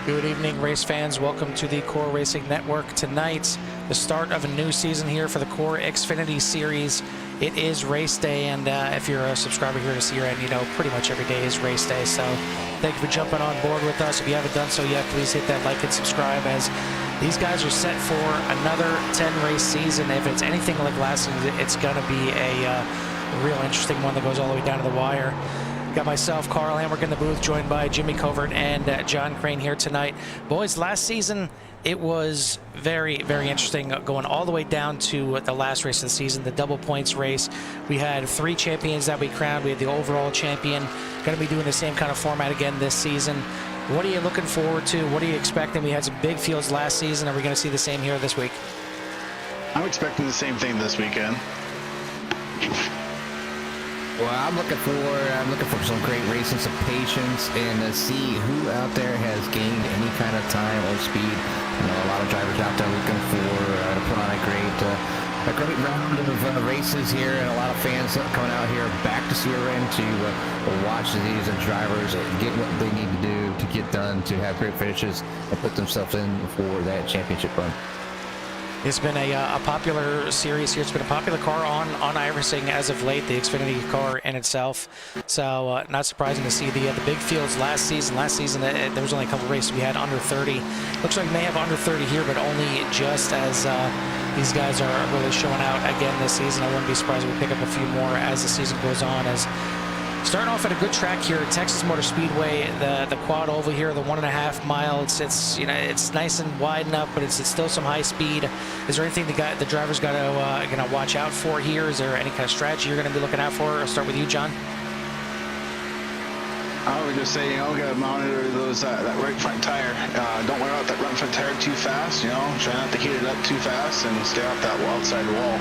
Good evening, race fans. Welcome to the CORE Racing Network. Tonight, the start of a new season here for the CORE Xfinity Series. It is race day, and if you're a subscriber here to see your end, you know pretty much every day is race day. So thank you for jumping on board with us. If you haven't done so yet, please hit that like and subscribe, as these guys are set for another 10-race season. If it's anything like last season, it's going to be a real interesting one that goes all the way down to the wire. Got myself, Carl Hamrick, in the booth, joined by Jimmy Covert and John Crane here tonight. Boys, last season, it was very, very interesting, going all the way down to the last race of the season, the double points race. We had 3 champions that we crowned. We had the overall champion. Going to be doing the same kind of format again this season. What are you looking forward to? What are you expecting? We had some big fields last season. Are we going to see the same here this week? I'm expecting the same thing this weekend. Well, I'm looking for some great racing, some patience, and to see who out there has gained any kind of time or speed. You know, a lot of drivers out there looking for to put on a great round of races here, and a lot of fans coming out here back to see a ring to watch these drivers get what they need to do to get done, to have great finishes and put themselves in for that championship run. It's been a popular series here. It's been a popular car on iRacing as of late, the Xfinity car in itself. So not surprising to see the big fields last season. Last season, there was only a couple races we had under 30. Looks like we may have under 30 here, but only just as these guys are really showing out again this season. I wouldn't be surprised if we pick up a few more as the season goes on. As starting off at a good track here at Texas Motor Speedway, the quad oval here, the 1.5 mile. It's you know, it's nice and wide enough, but it's still some high speed. Is there anything the drivers got to watch out for here? Is there any kind of strategy you're going to be looking out for? I'll start with you, John. I would just say, you know, got to monitor those that right front tire. Don't wear out that right front tire too fast. You know, try not to heat it up too fast and stay off that outside wall.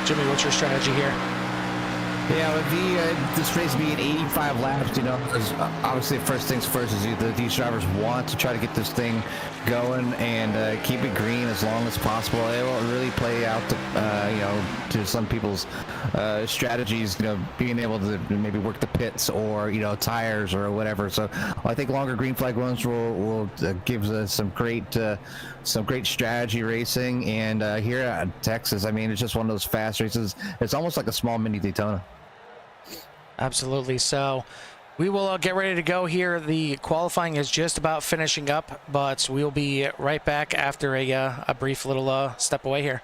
Jimmy, what's your strategy here? Yeah, with this race being 85 laps, you know, because obviously first things first is these drivers want to try to get this thing going and keep it green as long as possible. It will really play out to, you know, to some people's strategies, you know, being able to maybe work the pits or, you know, tires or whatever. So I think longer green flag runs will give us some great strategy racing. And here at Texas, I mean, it's just one of those fast races. It's almost like a small mini Daytona. Absolutely. So we will get ready to go here. The qualifying is just about finishing up, but we'll be right back after a brief little step away here.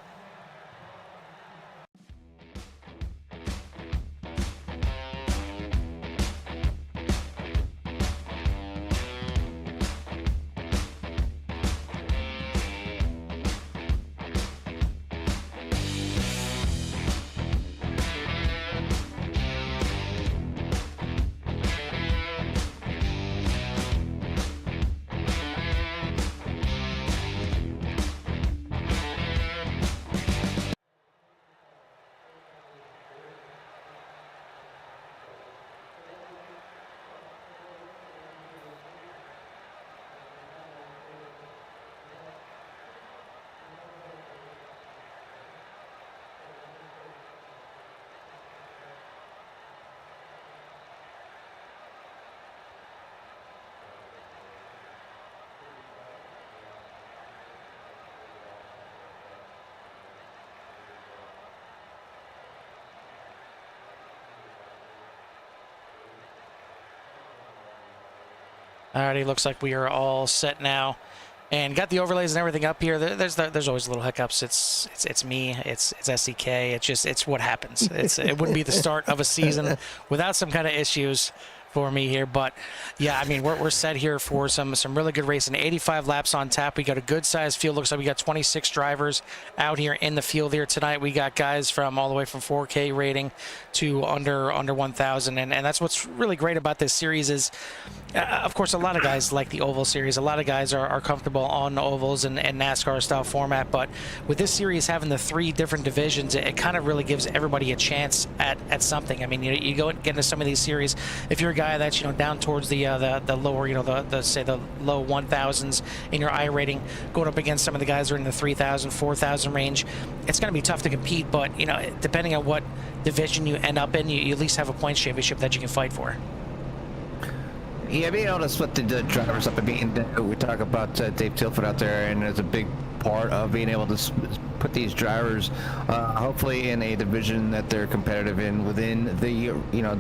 Alrighty, looks like we are all set now, and got the overlays and everything up here. There's always little hiccups. It's me. It's SEK. It's what happens. It wouldn't be the start of a season without some kind of issues for me here. But yeah, I mean, we're set here for some really good racing. 85 laps on tap. We got a good sized field. Looks like we got 26 drivers out here in the field here tonight. We got guys from all the way from 4K rating to under 1,000, and that's what's really great about this series is, of course, a lot of guys like the oval series. A lot of guys are comfortable on the ovals and NASCAR style format, but with this series having the 3 different divisions, it kind of really gives everybody a chance at something. I mean, you go and get into some of these series, if you're a guy that's, you know, down towards the lower, you know, the say the low 1,000s in your I rating, going up against some of the guys that are in the 3,000, 4,000 range, it's going to be tough to compete. But, you know, depending on what division you end up in, you at least have a points championship that you can fight for. Yeah, being able to split the drivers up. I mean, we talk about Dave Tilford out there, and it's a big part of being able to put these drivers, hopefully, in a division that they're competitive in within the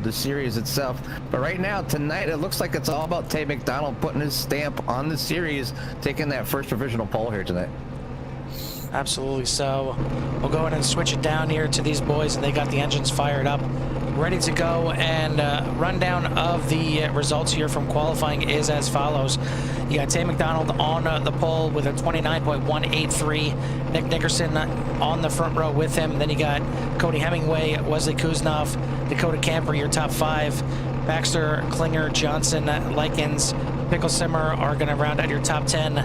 the series itself. But right now, tonight, it looks like it's all about Tay McDonald putting his stamp on the series, taking that first provisional pole here tonight. Absolutely. So we'll go ahead and switch it down here to these boys, and they got the engines fired up, ready to go. And rundown of the results here from qualifying is as follows. You got Tay McDonald on the pole with a 29.183. Nick Nickerson on the front row with him. Then you got Cody Hemingway, Wesley Kuznov, Dakota Camper, your top 5. Baxter, Klinger, Johnson, Likens, Pickle Simmer are going to round out your top 10.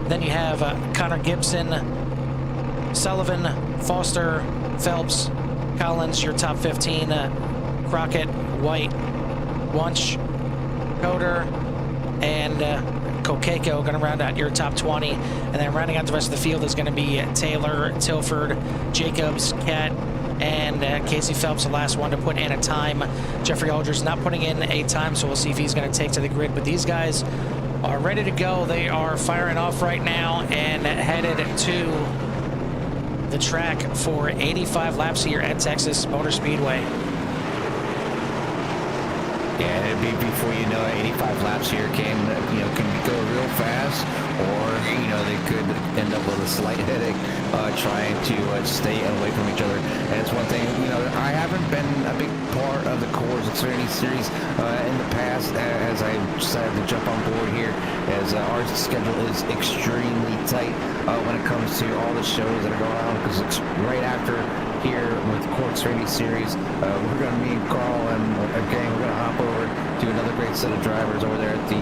Then you have Connor Gibson, Sullivan, Foster, Phelps, Collins, your top 15. Crockett, White, Wunsch, Coder, and Kokeko going to round out your top 20. And then rounding out the rest of the field is going to be Taylor, Tilford, Jacobs, Cat, and Casey Phelps, the last one to put in a time. Jeffrey Aldridge not putting in a time, so we'll see if he's going to take to the grid. But these guys are ready to go. They are firing off right now and headed to the track for 85 laps here at Texas Motor Speedway. Yeah, it'd be before you know it, 85 laps here can go real fast, or they could end up with a slight headache trying to stay away from each other. And it's one thing, I haven't been a big part of the CORE Xfinity Series in the past, as I decided to jump on board here, as our schedule is extremely tight when it comes to all the shows that are going on, because it's right after here with CORE Xfinity Series. We're going to meet Carl and again, we're going to hop over to another great set of drivers over there at the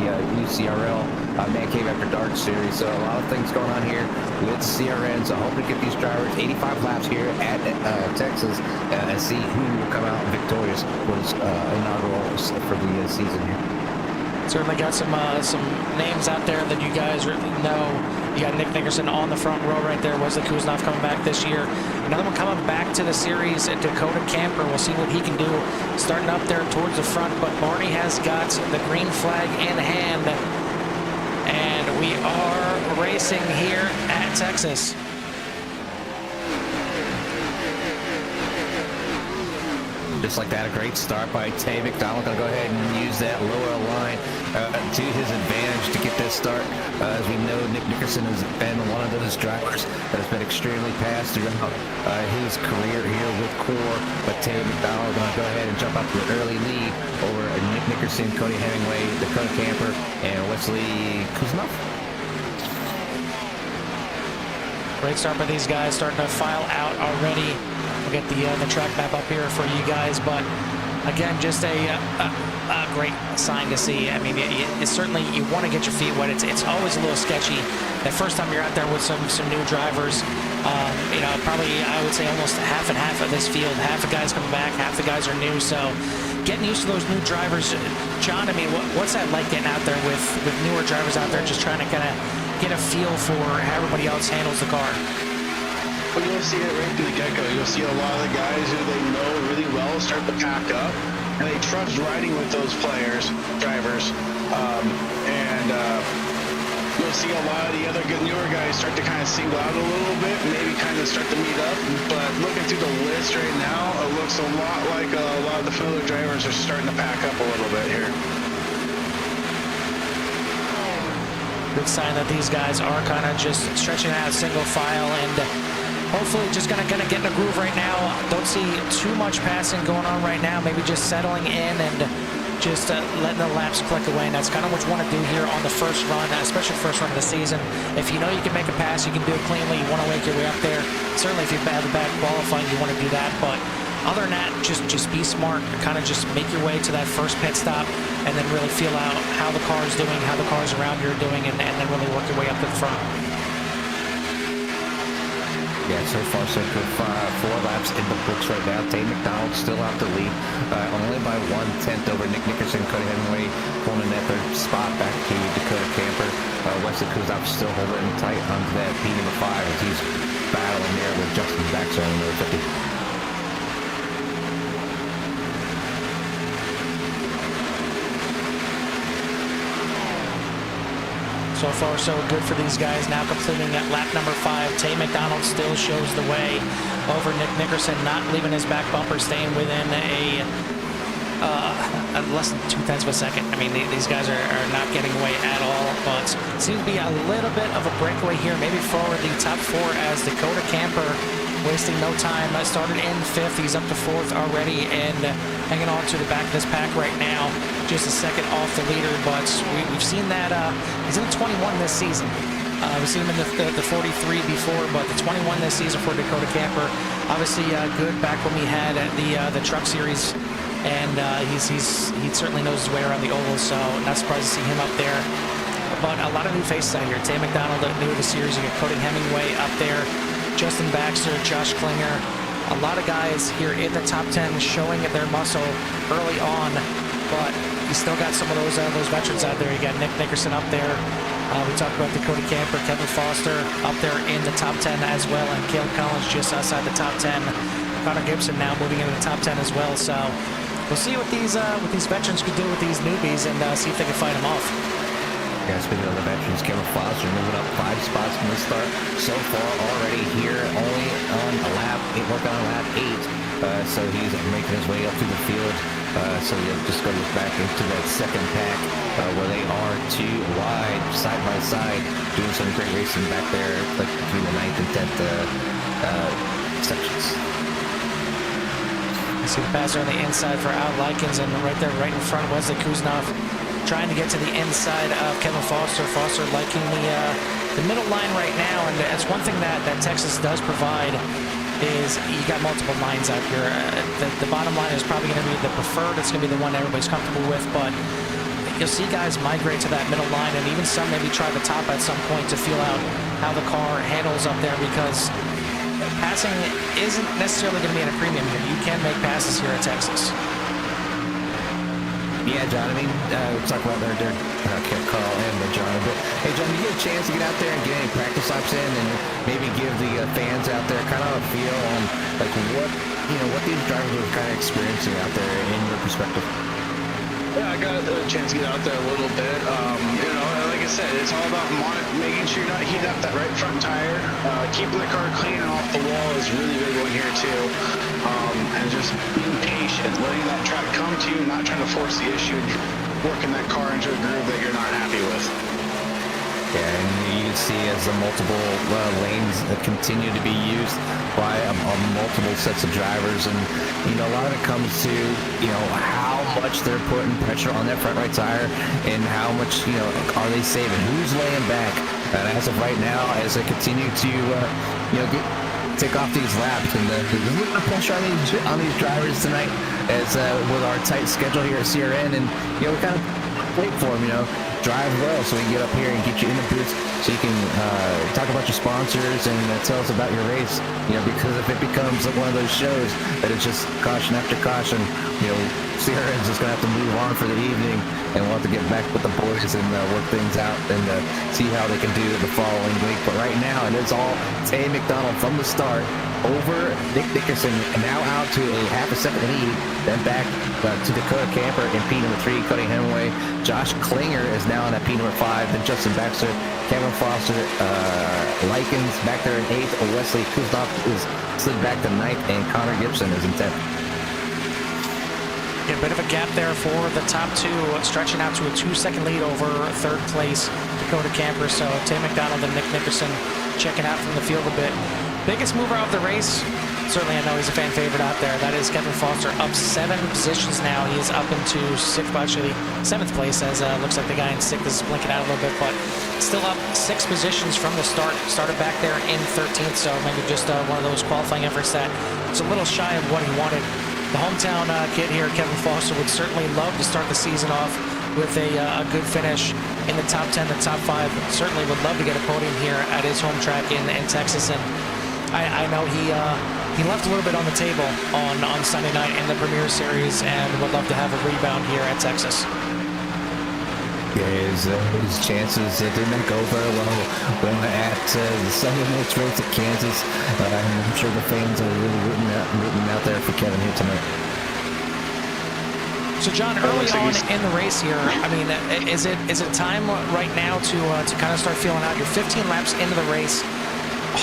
UCRL Man Cave After Dark Series. So a lot of things going on here with CRN. So hoping to get these drivers 85 laps here at Texas and see who will come out victorious for this inaugural for the season here. Certainly got some names out there that you guys know. You got Nick Nickerson on the front row right there. Wesley Kuznov coming back this year. Another one coming back to the series, Dakota Camper. We'll see what he can do starting up there towards the front. But Barney has got the green flag in hand. And we are racing here at Texas. Just like that, a great start by Tay McDonald. Going to go ahead and use that lower line to his advantage to get this start. As we know, Nick Nickerson has been one of those drivers that has been extremely fast throughout his career here with CORE. But Tay McDonald going to go ahead and jump up to an early lead over Nick Nickerson, Cody Hemingway, Dakota Camper, and Wesley Kuznov. Great start by these guys, starting to file out already. We'll get the track map up here for you guys, but again, just a great sign to see. I mean, it's certainly, you want to get your feet wet. It's always a little sketchy that first time you're out there with some new drivers. Probably I would say almost half and half of this field. Half the guys coming back, half the guys are new. So getting used to those new drivers. John, I mean, what's that like getting out there with newer drivers out there, just trying to kind of get a feel for how everybody else handles the car? Well, you'll see it right from the get-go. You'll see a lot of the guys who they know really well start to pack up, and they trust riding with those drivers. You'll see a lot of the other good newer guys start to kind of single out a little bit, maybe kind of start to meet up. But looking through the list right now, it looks a lot like a lot of the familiar drivers are starting to pack up a little bit here. Good sign that these guys are kind of just stretching out single file and hopefully just gonna get in a groove right now. Don't see too much passing going on right now. Maybe just settling in and just letting the laps click away. And that's kind of what you want to do here on the first run, especially first run of the season. If you know you can make a pass, you can do it cleanly. You want to make your way up there. Certainly, if you have a bad qualifying, you want to do that. But other than that, just be smart. Kind of just make your way to that first pit stop, and then really feel out how the car is doing, how the cars around you are doing, and then really work your way up to the front. Yeah, so far so good. 4 laps in the books right now. Tay McDonald still out the lead, only by 1/10 over Nick Nickerson. Cody Hemingway pulling in that third spot back to Dakota Camper. Wesley Kuznov still holding tight onto that P5 as he's battling there with Justin Baxter on number 50. So far, so good for these guys. Now completing at lap number 5. Tay McDonald still shows the way over Nick Nickerson, not leaving his back bumper, staying within a less than 0.2 of a second. I mean, these guys are not getting away at all, but seems to be a little bit of a breakaway here, maybe for the top 4 as Dakota Camper, wasting no time, started in 5th. He's up to 4th already and hanging on to the back of this pack right now, just a second off the leader, but we've seen that he's in the 21 this season. We've seen him in the 43 before, but the 21 this season for Dakota Camper, obviously good back when we had the Truck Series. And he certainly knows his way around the oval, so not surprised to see him up there. But a lot of new faces out here. Tay McDonald, new to the series. You got Cody Hemingway up there, Justin Baxter, Josh Klinger. A lot of guys here in the top 10 showing their muscle early on, but you still got some of those veterans out there. You got Nick Nickerson up there. We talked about Dakota Camper, Kevin Foster up there in the top 10 as well, and Caleb Collins just outside the top 10. Connor Gibson now moving into the top 10 as well. So we'll see what these veterans could do with these newbies and see if they can fight them off. Yeah, speaking of the veterans, Kevin Foster moving up 5 spots from the start so far already here, only on a lap, working on lap 8. So he's making his way up through the field. So he'll just go back into that second pack where they are 2 wide, side by side, doing some great racing back there, like between the 9th and 10th sections. You see the passer on the inside for Al Likens, and right there, right in front, Wesley Kuznov trying to get to the inside of Kevin Foster. Foster liking the middle line right now, and that's one thing that Texas does provide is you got multiple lines out here. The bottom line is probably going to be the preferred. It's going to be the one everybody's comfortable with, but you'll see guys migrate to that middle line, and even some maybe try the top at some point to feel out how the car handles up there, because passing isn't necessarily going to be at a premium here. You can make passes here at Texas. Yeah, John, I mean, we'll talk about their Carl and John, but hey, John, you get a chance to get out there and get any practice laps in and maybe give the fans out there kind of a feel on like what these drivers are kind of experiencing out there in your perspective. Yeah, I got a chance to get out there a little bit. Like I said, it's all about making sure you're not heating up that right front tire. Keeping the car clean and off the wall is really big one here too. And just being patient, letting that track come to you, not trying to force the issue, working that car into a groove that you're not happy with. Yeah, and you can see as the multiple lanes continue to be used by multiple sets of drivers, and a lot of it comes to how much they're putting pressure on that front right tire, and how much are they saving? Who's laying back? And as of right now, as they continue to take off these laps, and there's a little bit of pressure on these drivers tonight, as with our tight schedule here at CRN, and we kind of wait for them, drive well so we can get up here and get you in the booth so you can talk about your sponsors and tell us about your race, because if it becomes one of those shows that it's just caution after caution, CRN's just gonna have to move on for the evening, and we'll have to get back with the boys and work things out and see how they can do the following week. But right now it is all Tay McDonald from the start over Nick Nickerson, and now out to a half a second lead, then back to Dakota Camper in P number 3, Cody Hemingway. Josh Klinger is now in at P number 5, then Justin Baxter, Kevin Foster, Likens back there in 8th, Wesley Kuznov is slid back to 9th, and Connor Gibson is in 10th. A bit of a gap there for the top 2, stretching out to a 2-second lead over 3rd place Dakota Camper. So Tay McDonald and Nick Nickerson checking out from the field a bit. Biggest mover of the race, certainly I know he's a fan favorite out there. That is Kevin Foster, up 7 positions now. He is up into 6th, actually 7th place, as looks like the guy in 6th is blinking out a little bit, but still up 6 positions from the start. Started back there in 13th, so maybe just one of those qualifying efforts that it's a little shy of what he wanted. The hometown kid here, Kevin Foster, would certainly love to start the season off with a good finish in the top 10, the top 5. Certainly would love to get a podium here at his home track in Texas, and I know he left a little bit on the table on Sunday night in the Premier Series, and would love to have a rebound here at Texas. Yeah, his chances did not go very well at the Sunday night's race at Kansas. I'm sure the fans are really rooting out there for Kevin here tonight. So John, early on in the race here, I mean, is it time right now to kind of start feeling out? You're 15 laps into the race.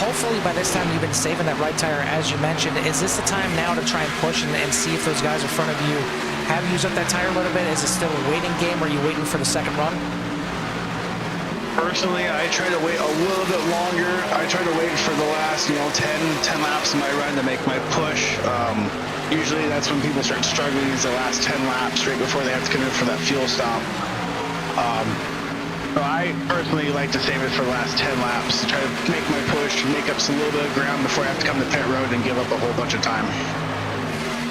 Hopefully by this time you've been saving that right tire, as you mentioned. Is this the time now to try and push and see if those guys in front of you have used up that tire a little bit? Is it still a waiting game? Or are you waiting for the second run? Personally, I try to wait a little bit longer. I try to wait for the last, 10 laps of my run to make my push. Usually that's when people start struggling, is the last 10 laps right before they have to come in for that fuel stop. So I personally like to save it for the last 10 laps, try to make my push, make up a little bit of ground before I have to come to pit road and give up a whole bunch of time.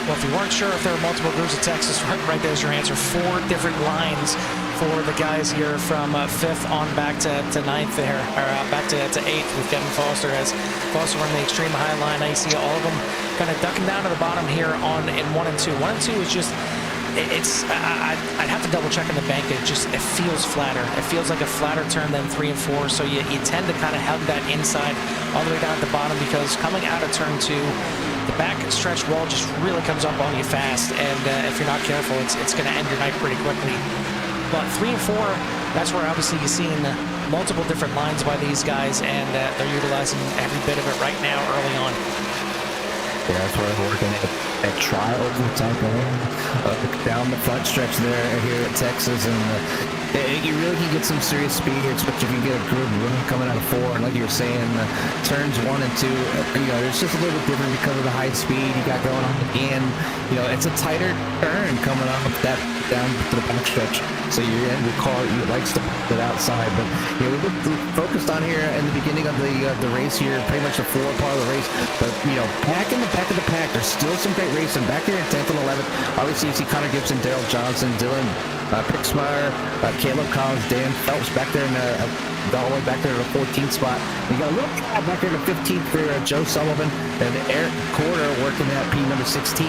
Well, if you weren't sure if there were multiple groups of Texas, right there's your answer. 4 different lines for the guys here from 5th on back to 9th there, or back to 8th with Kevin Foster, as Foster running the extreme high line. I see all of them kind of ducking down to the bottom here in 1 and 2. 1 and 2 is just, I'd have to double check in the bank. It feels flatter. It feels like a flatter turn than 3 and 4. So you tend to kind of hug that inside all the way down at the bottom, because coming out of turn 2, the back stretch wall just really comes up on you fast, and if you're not careful, it's going to end your night pretty quickly. But 3 and 4, that's where obviously you're seeing multiple different lines by these guys, and they're utilizing every bit of it right now early on. Yeah, that's where I'm working at trials and type down the front stretch there here at Texas, and you really can get some serious speed here, especially if you get a good run coming out of 4. And like you were saying, turns 1 and 2, it's just a little bit different because of the high speed you got going on, and it's a tighter turn coming up that down to the back stretch. So your car likes to put it outside, but we've been focused on here in the beginning of the race here, pretty much the 4 part of the race. But back in the back of the pack, there's still some great racing back here in 10th and 11th. Obviously, you see Connor Gibson, Daryl Johnson, Dylan Pixmeyer, Caleb Collins, Dan Phelps back there in all the way back there to the 14th spot. You got a little gap back there in the 15th for Joe Sullivan and Eric Corder working at P number 16.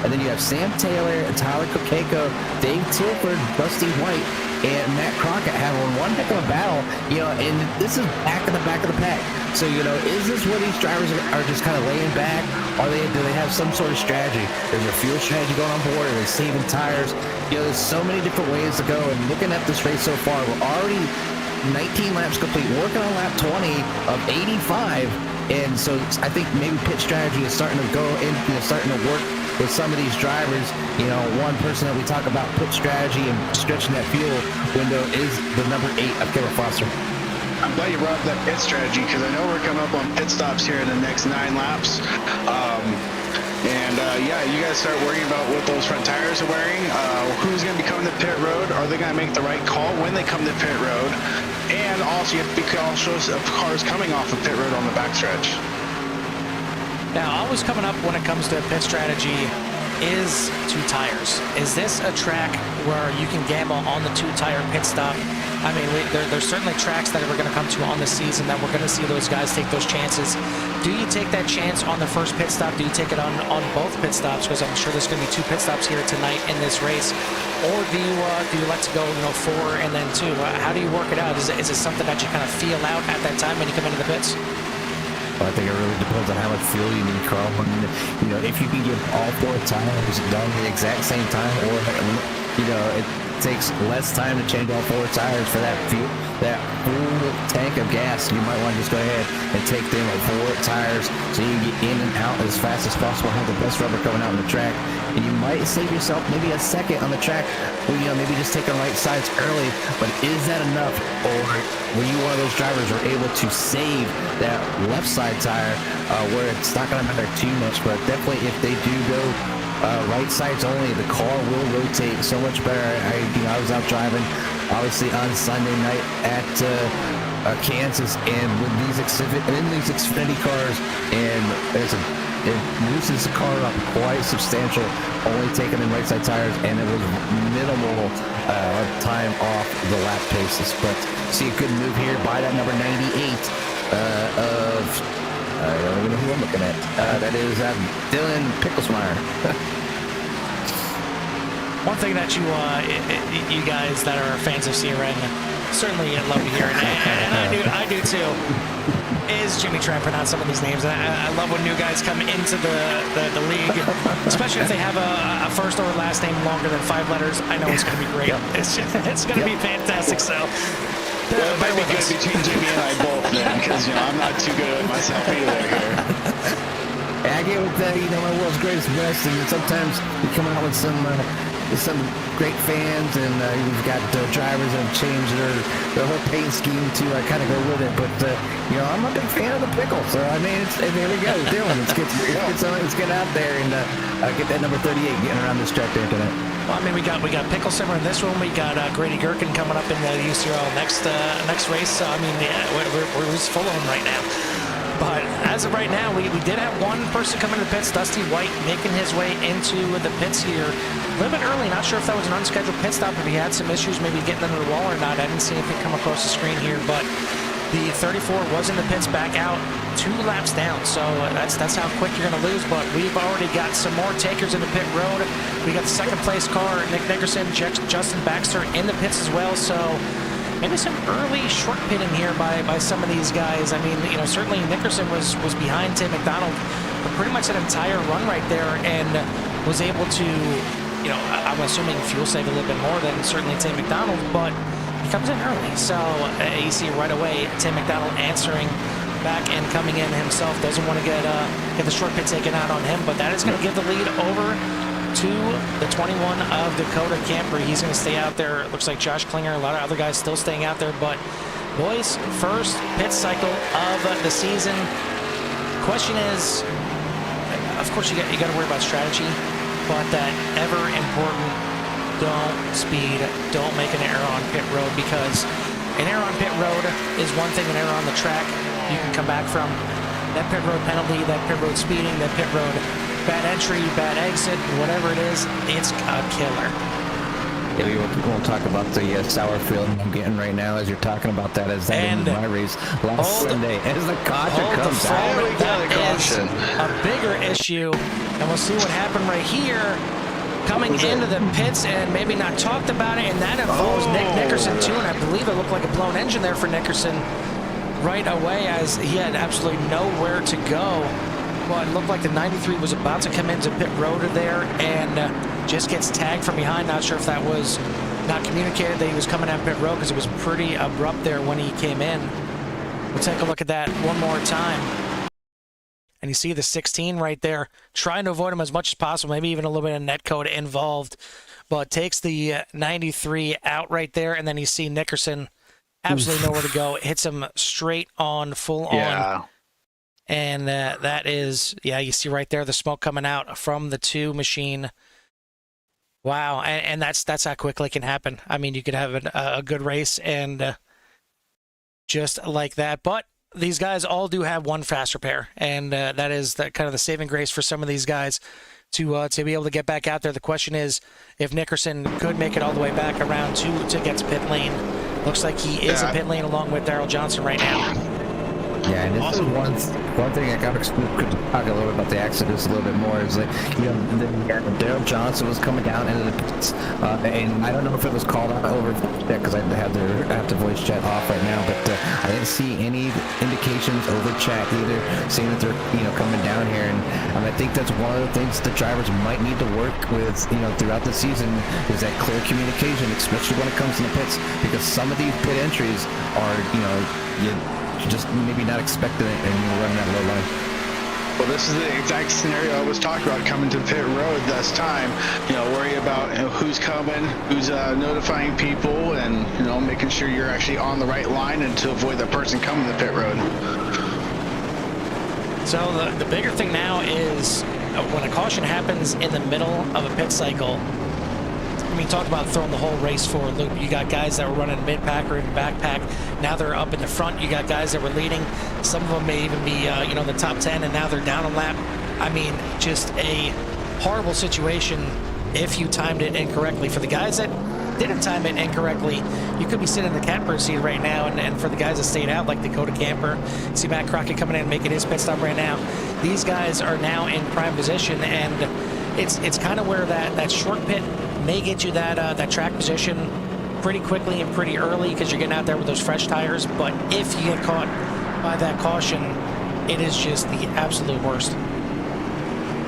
And then you have Sam Taylor, Tyler Kokeko, Dave Tilford, Dusty White, and Matt Crockett having one heck of a battle. And this is back in the back of the pack. So, is this where these drivers are just kind of laying back? Do they have some sort of strategy? Is there fuel strategy going on board? Are they saving tires? There's so many different ways to go. And looking at this race so far, we're already 19 laps complete, working on lap 20 of 85. And so I think maybe pit strategy is starting to go in, starting to work with some of these drivers. One person that we talk about pit strategy and stretching that fuel window is the number 8 of Kevin Foster. I'm glad you brought up that pit strategy, because I know we're coming up on pit stops here in the next 9 laps. Yeah, you guys start worrying about what those front tires are wearing. Who's going to be coming to pit road? Are they going to make the right call when they come to pit road? And also, you have to be cautious of cars coming off of pit road on the backstretch. Now, always coming up when it comes to pit strategy is 2 tires. Is this a track where you can gamble on the 2-tire pit stop? I mean, there's certainly tracks that we're going to come to on the season that we're going to see those guys take those chances. Do you take that chance on the first pit stop? Do you take it on both pit stops? Because I'm sure there's going to be 2 pit stops here tonight in this race. Or do you let it go, 4 and then 2? How do you work it out? Is it something that you kind of feel out at that time when you come into the pits? I think it really depends on how much fuel you need, Carl. If you can get all 4 tires done at the exact same time, or it takes less time to change all 4 tires for that fuel, that full tank of gas, you might want to just go ahead and take them at 4 tires so you can get in and out as fast as possible, have the best rubber coming out on the track. And you might save yourself maybe a second on the track, maybe just taking right sides early. But is that enough? Or were you one of those drivers who are able to save that left side tire where it's not going to matter too much? But definitely if they do go right sides only, the car will rotate so much better. I was out driving obviously on Sunday night at Kansas, and with these Xfinity cars, and it loosens the car up quite substantial, only taking in right side tires, and it was minimal time off the lap paces. But see a good move here by that number 98 I don't even know who I'm looking at. That is Dylan Picklesmeyer. One thing that you guys that are fans of CRN certainly love to hear, and I do too, is Jimmy trying to pronounce some of these names. I love when new guys come into the league, especially if they have a first or last name longer than 5 letters. I know it's going to be great. Yep. It's going to be fantastic. So, well, it might be good between Jimmy and I both then, because I'm not too good at myself either here. I get with my world's greatest best, and sometimes you come out with some great fans, and you've got drivers that have changed their whole paint scheme to kind of go with it. But I'm a big fan of the pickle, so I mean, there we go, Dylan. Let's get out there and get that number 38 getting around this track there tonight. Well, I mean, we got Pickle Simmer in this one. We got Grady Gherkin coming up in the UCRL next race. So I mean, we're just full on right now. But as of right now, we did have one person come into the pits, Dusty White, making his way into the pits here a little bit early. Not sure if that was an unscheduled pit stop, if he had some issues, maybe getting under the wall or not. I didn't see anything come across the screen here, but the 34 was in the pits back out 2 laps down. So that's how quick you're going to lose. But we've already got some more takers in the pit road. We got the second place car, Nick Nickerson, Justin Baxter in the pits as well. So maybe some early short pitting here by some of these guys. I mean, certainly Nickerson was behind Tim McDonald for pretty much an entire run right there, and was able to, I'm assuming fuel save a little bit more than certainly Tim McDonald, but he comes in early. So you see right away Tim McDonald answering back and coming in himself. Doesn't want to get the short pit taken out on him, but that is going to give the lead over to the 21 of Dakota Camper. He's going to stay out there. It looks like Josh Klinger, a lot of other guys still staying out there. But boys, first pit cycle of the season. Question is, of course, you got to worry about strategy, but that ever important, don't speed, don't make an error on pit road, because an error on pit road is one thing, an error on the track you can come back from. That pit road penalty, that pit road speeding, that pit road bad entry, bad exit, whatever it is, it's a killer. Yeah, we won't talk about the sour feeling I'm getting right now as you're talking about that, as that in my race last Sunday. As the caution comes out, that is a bigger issue, and we'll see what happened right here. Coming into the pits and maybe not talked about it, and that involves Nick Nickerson too, and I believe it looked like a blown engine there for Nickerson right away, as he had absolutely nowhere to go. Well, it looked like the 93 was about to come into pit road there, and just gets tagged from behind. Not sure if that was not communicated that he was coming out pit road, because it was pretty abrupt there when he came in. We'll take a look at that one more time. And you see the 16 right there, trying to avoid him as much as possible, maybe even a little bit of netcode involved, but takes the 93 out right there, and then you see Nickerson absolutely nowhere to go. Hits him straight on, full on. And that is, you see right there the smoke coming out from the 2 machine. Wow, and that's how quickly it can happen. I mean, you could have a good race and just like that. But these guys all do have one fast repair, and that is kind of the saving grace for some of these guys to be able to get back out there. The question is if Nickerson could make it all the way back around to get to pit lane. Looks like he is in pit lane along with Darrell Johnson right now. Yeah, and this is one thing I could talk a little bit about the accident just a little bit more. Is like, Darrell Johnson was coming down into the pits, and I don't know if it was called out over chat, because I have the voice chat off right now, but I didn't see any indications over chat either saying that they're coming down here, and I think that's one of the things the drivers might need to work with throughout the season, is that clear communication, especially when it comes to the pits, because some of these pit entries are you just maybe not expecting it, and you're running that low line. Well, this is the exact scenario I was talking about coming to pit road this time. Worry about who's coming, who's notifying people, and making sure you're actually on the right line, and to avoid the person coming to pit road. So the bigger thing now is when a caution happens in the middle of a pit cycle. I mean, talk about throwing the whole race for a loop. You got guys that were running mid-pack or even backpack. Now they're up in the front. You got guys that were leading. Some of them may even be, the top 10, and now they're down a lap. I mean, just a horrible situation if you timed it incorrectly. For the guys that didn't time it incorrectly, you could be sitting in the catbird seat right now, and for the guys that stayed out, like Dakota Camper, see Matt Crockett coming in and making his pit stop right now. These guys are now in prime position, and it's kind of where that short pit may get you that track position pretty quickly and pretty early, because you're getting out there with those fresh tires. But if you get caught by that caution, it is just the absolute worst.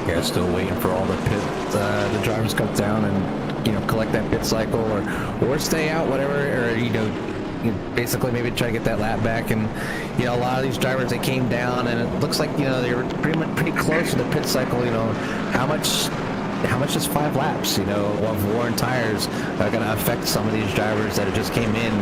Yeah, still waiting for all the drivers to come down and, you know, collect that pit cycle or stay out, whatever, or, you know, basically maybe try to get that lap back. And, you know, a lot of these drivers, they came down and it looks like, you know, they were pretty close to the pit cycle. You know, how much is 5 laps, you know, of worn tires are going to affect some of these drivers that just came in.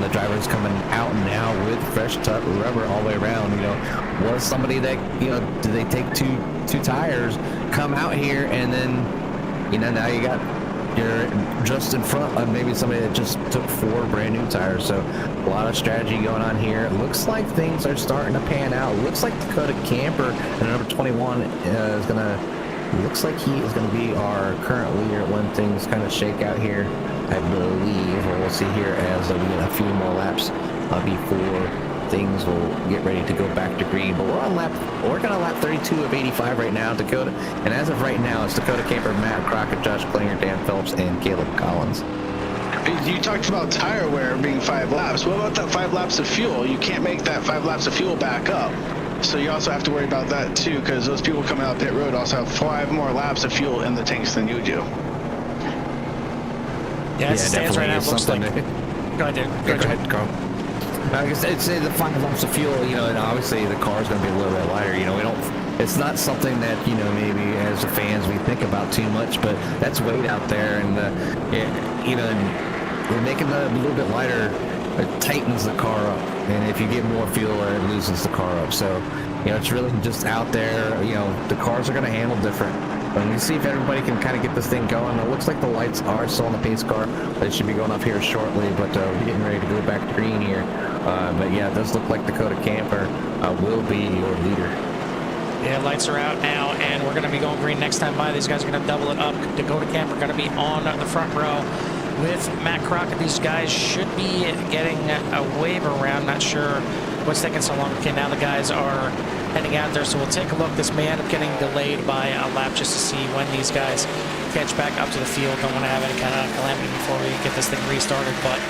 The drivers coming out now with fresh rubber all the way around. You know, was somebody that, you know, did they take two tires, come out here, and then, you know, now you're just in front of maybe somebody that just took 4 brand new tires. So a lot of strategy going on here. It looks like things are starting to pan out. It looks like Dakota Camper and number 21 is gonna. Looks like he is going to be our current leader when things kind of shake out here, I believe. We'll see here as we get a few more laps before things will get ready to go back to green. But we're going to lap 32 of 85 right now, Dakota. And as of right now, it's Dakota Camper, Matt Crockett, Josh Klinger, Dan Phillips, and Caleb Collins. You talked about tire wear being 5 laps. What about that 5 laps of fuel? You can't make that 5 laps of fuel back up. So you also have to worry about that too, because those people coming out pit road also have 5 more laps of fuel in the tanks than you do. Yeah, it stands right now. It looks like. Go ahead, dude. Go ahead, Carl. I guess I'd say the 5 laps of fuel, you know, and obviously the car is going to be a little bit lighter. You know, it's not something that, you know, maybe as the fans we think about too much, but that's weight out there, and you know, we're making it a little bit lighter. It tightens the car up, and if you get more fuel, it loosens the car up. So, you know, it's really just out there. You know, the cars are going to handle different. But we see if everybody can kind of get this thing going. It looks like the lights are still on the pace car. They should be going up here shortly, but we're getting ready to go back to green here. But yeah, it does look like Dakota Camper will be your leader. Yeah, lights are out now, and we're going to be going green next time by. These guys are going to double it up. Dakota Camper going to be on the front row with Matt Crockett. These guys should be getting a wave around. Not sure what's taking so long. Okay, now the guys are heading out there, so we'll take a look. This may end up getting delayed by a lap just to see when these guys catch back up to the field. Don't want to have any kind of calamity before we get this thing restarted, but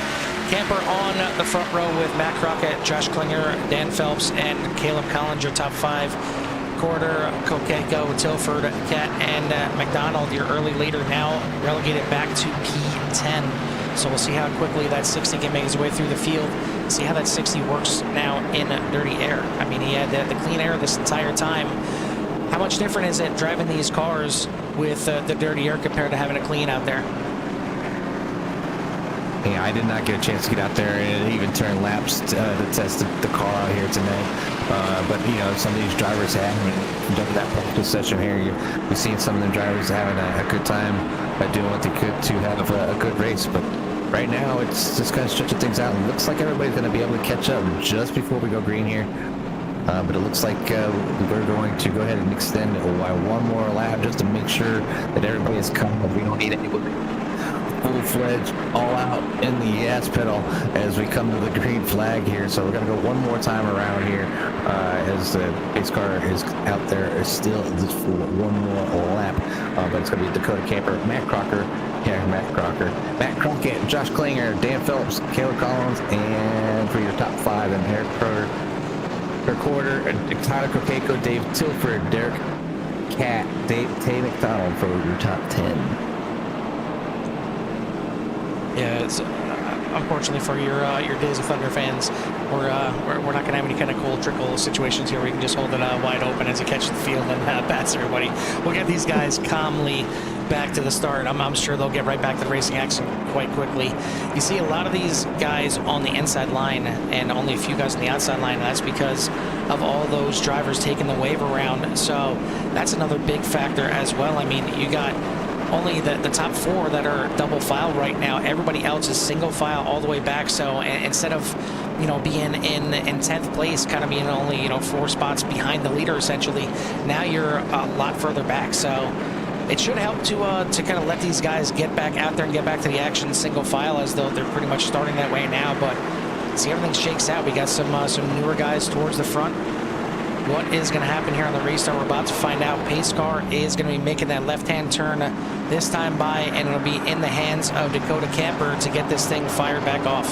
Camper on the front row with Matt Crockett, Josh Klinger, Dan Phelps, and Caleb Collins, your top 5. Corder, Kokenko, Tilford, Cat, and McDonald, your early leader, now relegated back to P10. So we'll see how quickly that 60 can make his way through the field. See how that 60 works now in dirty air. I mean, he had the clean air this entire time. How much different is it driving these cars with the dirty air compared to having it clean out there? Yeah, I did not get a chance to get out there and even turn laps to test the car out here tonight. But, you know, some of these drivers have done that practice session here. You've seen some of the drivers having a good time doing what they could to have a good race. But right now, it's just kind of stretching things out. It looks like everybody's going to be able to catch up just before we go green here. But it looks like we're going to go ahead and extend it by 1 more lap just to make sure that everybody is covered. We don't need anybody full-fledged, all out in the gas pedal as we come to the green flag here. So we're going to go 1 more time around here as the pace car is out there is still just for 1 more lap. But it's going to be Dakota Camper, Matt Crockett, Josh Klinger, Dan Phillips, Caleb Collins, and for your top 5, and Eric Corder, Tyler Kokenko, Dave Tilford, Derek Cat, Tay McDonald for your top 10. Yeah, it's, unfortunately for your Days of Thunder fans, we're not going to have any kind of cold trickle situations here where we can just hold it wide open as it catches the field and bats everybody. We'll get these guys calmly back to the start. I'm sure they'll get right back to the racing action quite quickly. You see a lot of these guys on the inside line and only a few guys on the outside line, and that's because of all those drivers taking the wave around. So that's another big factor as well. I mean, you got only the top 4 that are double file right now. Everybody else is single file all the way back. So instead of, you know, being in 10th place, kind of being only, you know, 4 spots behind the leader essentially, now you're a lot further back. So it should help to kind of let these guys get back out there and get back to the action single file, as though they're pretty much starting that way now. But see, everything shakes out. We got some newer guys towards the front. What is going to happen here on the restart? We're about to find out. Pace car is going to be making that left-hand turn this time by, and it'll be in the hands of Dakota Camper to get this thing fired back off.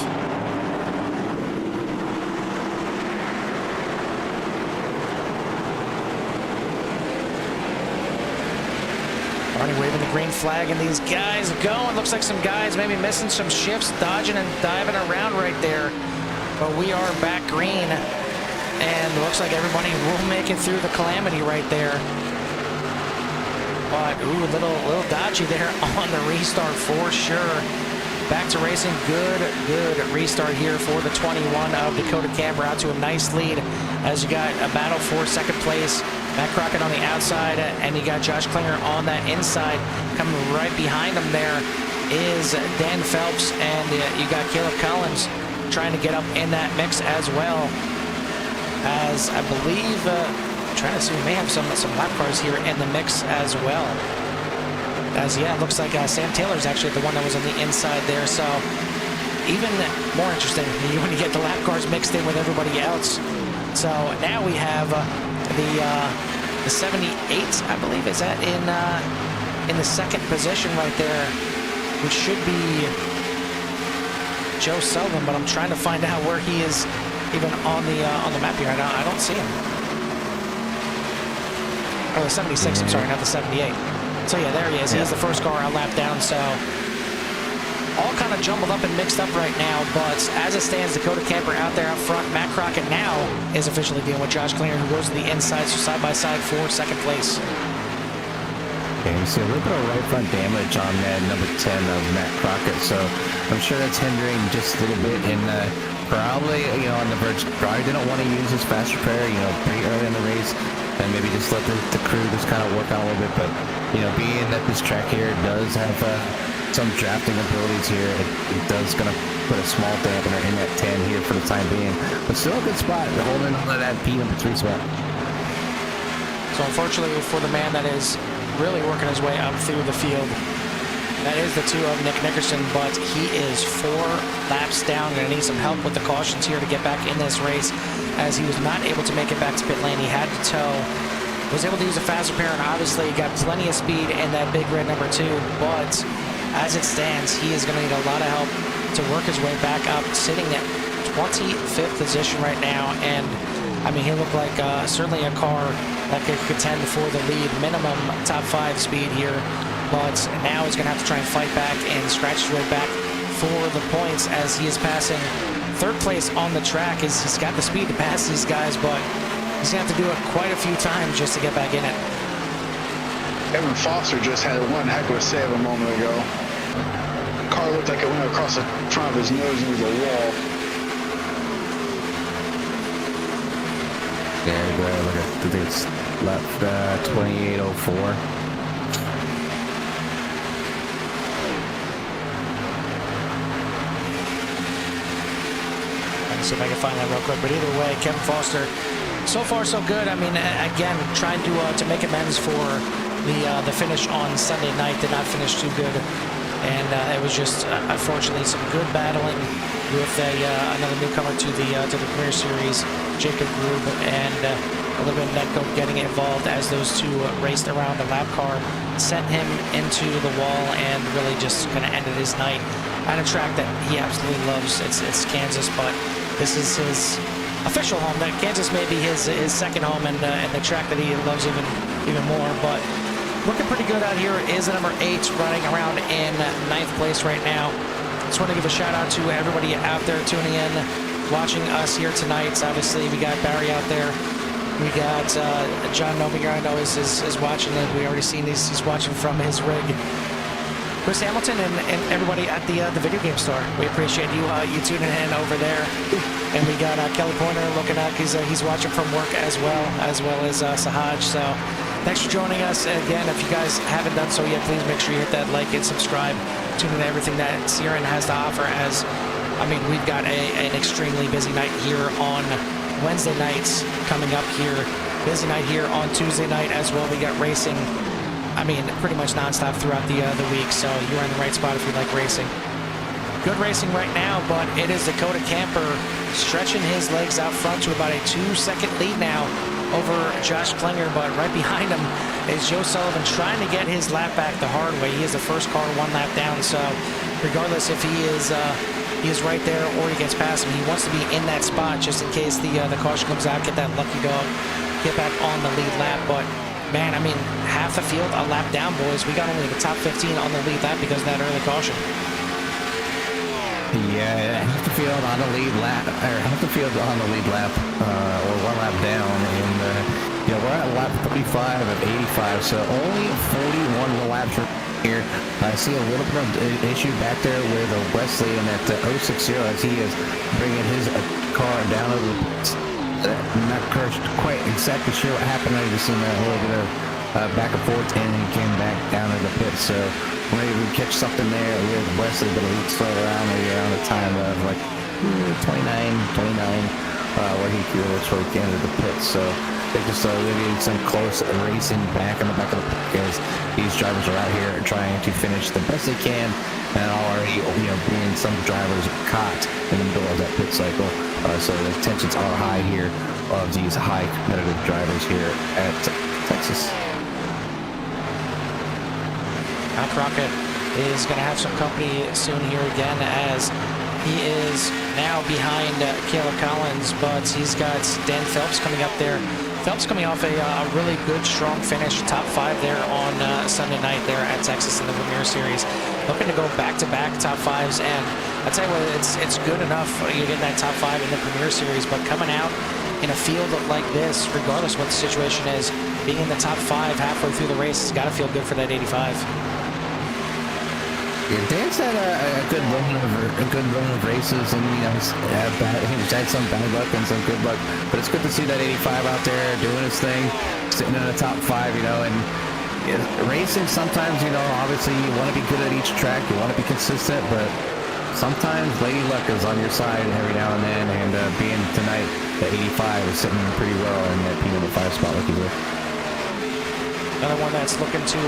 Already waving the green flag, and these guys going. Looks like some guys maybe missing some shifts, dodging and diving around right there. But we are back green, and looks like everybody will make it through the calamity right there. But, ooh, little dodgy there on the restart for sure. Back to racing. Good restart here for the 21 of Dakota Camber, out to a nice lead as you got a battle for second place. Matt Crockett on the outside, and you got Josh Klinger on that inside. Coming right behind him there is Dan Phelps, and you got Caleb Collins trying to get up in that mix as well. As I believe, trying to see, we may have some lap cars here in the mix as well. As, yeah, it looks like Sam Taylor's actually the one that was on the inside there. So even more interesting when you get the lap cars mixed in with everybody else. So now we have the 78, I believe, is that in the second position right there, which should be Joe Sullivan, but I'm trying to find out where he is even on the map here. I don't see him. Oh, the 76, I'm sorry, not the 78. So yeah, there he is. He's the first car a lap down. So all kind of jumbled up and mixed up right now. But as it stands, Dakota Camper out there out front. Matt Crockett now is officially dealing with Josh Klinger, who goes to the inside, so side by side for second place. Okay, you see a little bit of right front damage on that number 10 of Matt Crockett. So I'm sure that's hindering just a little bit. And probably, on the verge, probably didn't want to use his fast repair, pretty early in the race. And maybe just let the crew just kind of work on a little bit. But, being that this track here does have some drafting abilities here, it does going to put a small dampener in that 10 here for the time being. But still a good spot. They're holding on to that number 3 spot. So unfortunately for the man that is really working his way up through the field, that is the 2 of Nick Nickerson, but he is 4 laps down. Going to need some help with the cautions here to get back in this race, as he was not able to make it back to pit lane. He had to tow, was able to use a fast repair, and obviously got plenty of speed in that big red number 2. But as it stands, he is going to need a lot of help to work his way back up, sitting at 25th position right now. And I mean, he looked like certainly a car that could contend for the lead, minimum top 5 speed here. But now he's going to have to try and fight back and scratch his way back for the points, as he is passing third place on the track. He's got the speed to pass these guys, but he's going to have to do it quite a few times just to get back in it. Evan Foster just had one heck of a save a moment ago. The car looked like it went across the front of his nose into the wall. There we go. Look at this left 2804. See if I can find that real quick. But either way, Kevin Foster, so far so good. I mean, again, trying to make amends for the finish on Sunday night. Did not finish too good, and it was just unfortunately some good battling with another newcomer to the CORE Series, Jacob Grube, and a little bit of Netco getting involved as those 2 raced around the lap car, sent him into the wall, and really just kind of ended his night at a track that he absolutely loves. It's Kansas, but this is his official home. That Kansas may be his second home, and the track that he loves even more. But looking pretty good out here is the number 8, running around in 9th place right now. Just want to give a shout out to everybody out there tuning in, watching us here tonight. Obviously, we got Barry out there. We got John Nomiger, I know is watching it. We already seen he's watching from his rig. Chris Hamilton and everybody at the video game store. We appreciate you tuning in over there. And we got Kelly Pointer looking up. He's watching from work as well as Sahaj. So thanks for joining us. Again, if you guys haven't done so yet, please make sure you hit that like and subscribe. Tune in to everything that CRN has to offer, as I mean, we've got an extremely busy night here on Wednesday nights coming up here. Busy night here on Tuesday night as well. We got racing, I mean, pretty much nonstop throughout the week, so you're in the right spot if you like racing. Good racing right now, but it is Dakota Camper stretching his legs out front to about a 2-second lead now over Josh Klinger, but right behind him is Joe Sullivan trying to get his lap back the hard way. He is the first car 1 lap down, so regardless if he is right there or he gets past him, he wants to be in that spot just in case the caution comes out, get that lucky dog, get back on the lead lap. But Man, I mean, half the field a lap down, boys. We got only the top 15 on the lead lap because of that early caution. Yeah, half the field on the lead lap, or half the field on the lead lap, or one lap down, and yeah, we're at lap 35 of 85, so only 41 laps here. I see a little bit of issue back there with Wesley in that 060 as he is bringing his car down over the pits. I'm not quite exactly sure what happened. I just seen a little bit of back and forth, and he came back down to the pits. So maybe we catch something there with Wesley, but he'd slow around maybe around the time of like 29, where he was toward the end of the pits. So they just getting some close racing back in the back of the pit as these drivers are out here trying to finish the best they can, and already being some drivers caught in the middle of that pit cycle. So the tensions are high here of these high competitive drivers here at Texas. Now Crockett is going to have some company soon here again, as he is now behind Caleb Collins, but he's got Dan Phelps coming up there. Phelps coming off a really good, strong finish, top 5 there on Sunday night there at Texas in the Premier Series. Looking to go back-to-back top 5s, and I tell you what, it's good enough you're getting that top 5 in the Premier Series, but coming out in a field like this, regardless of what the situation is, being in the top 5 halfway through the race has got to feel good for that 85. Yeah, Dan's had a good run of races, and he's had some bad luck and some good luck. But it's good to see that 85 out there doing his thing, sitting in the top 5. And racing sometimes, obviously you want to be good at each track, you want to be consistent, but sometimes lady luck is on your side every now and then. And being tonight, the 85 is sitting pretty well in that P5 spot, like he did. Another one that's looking to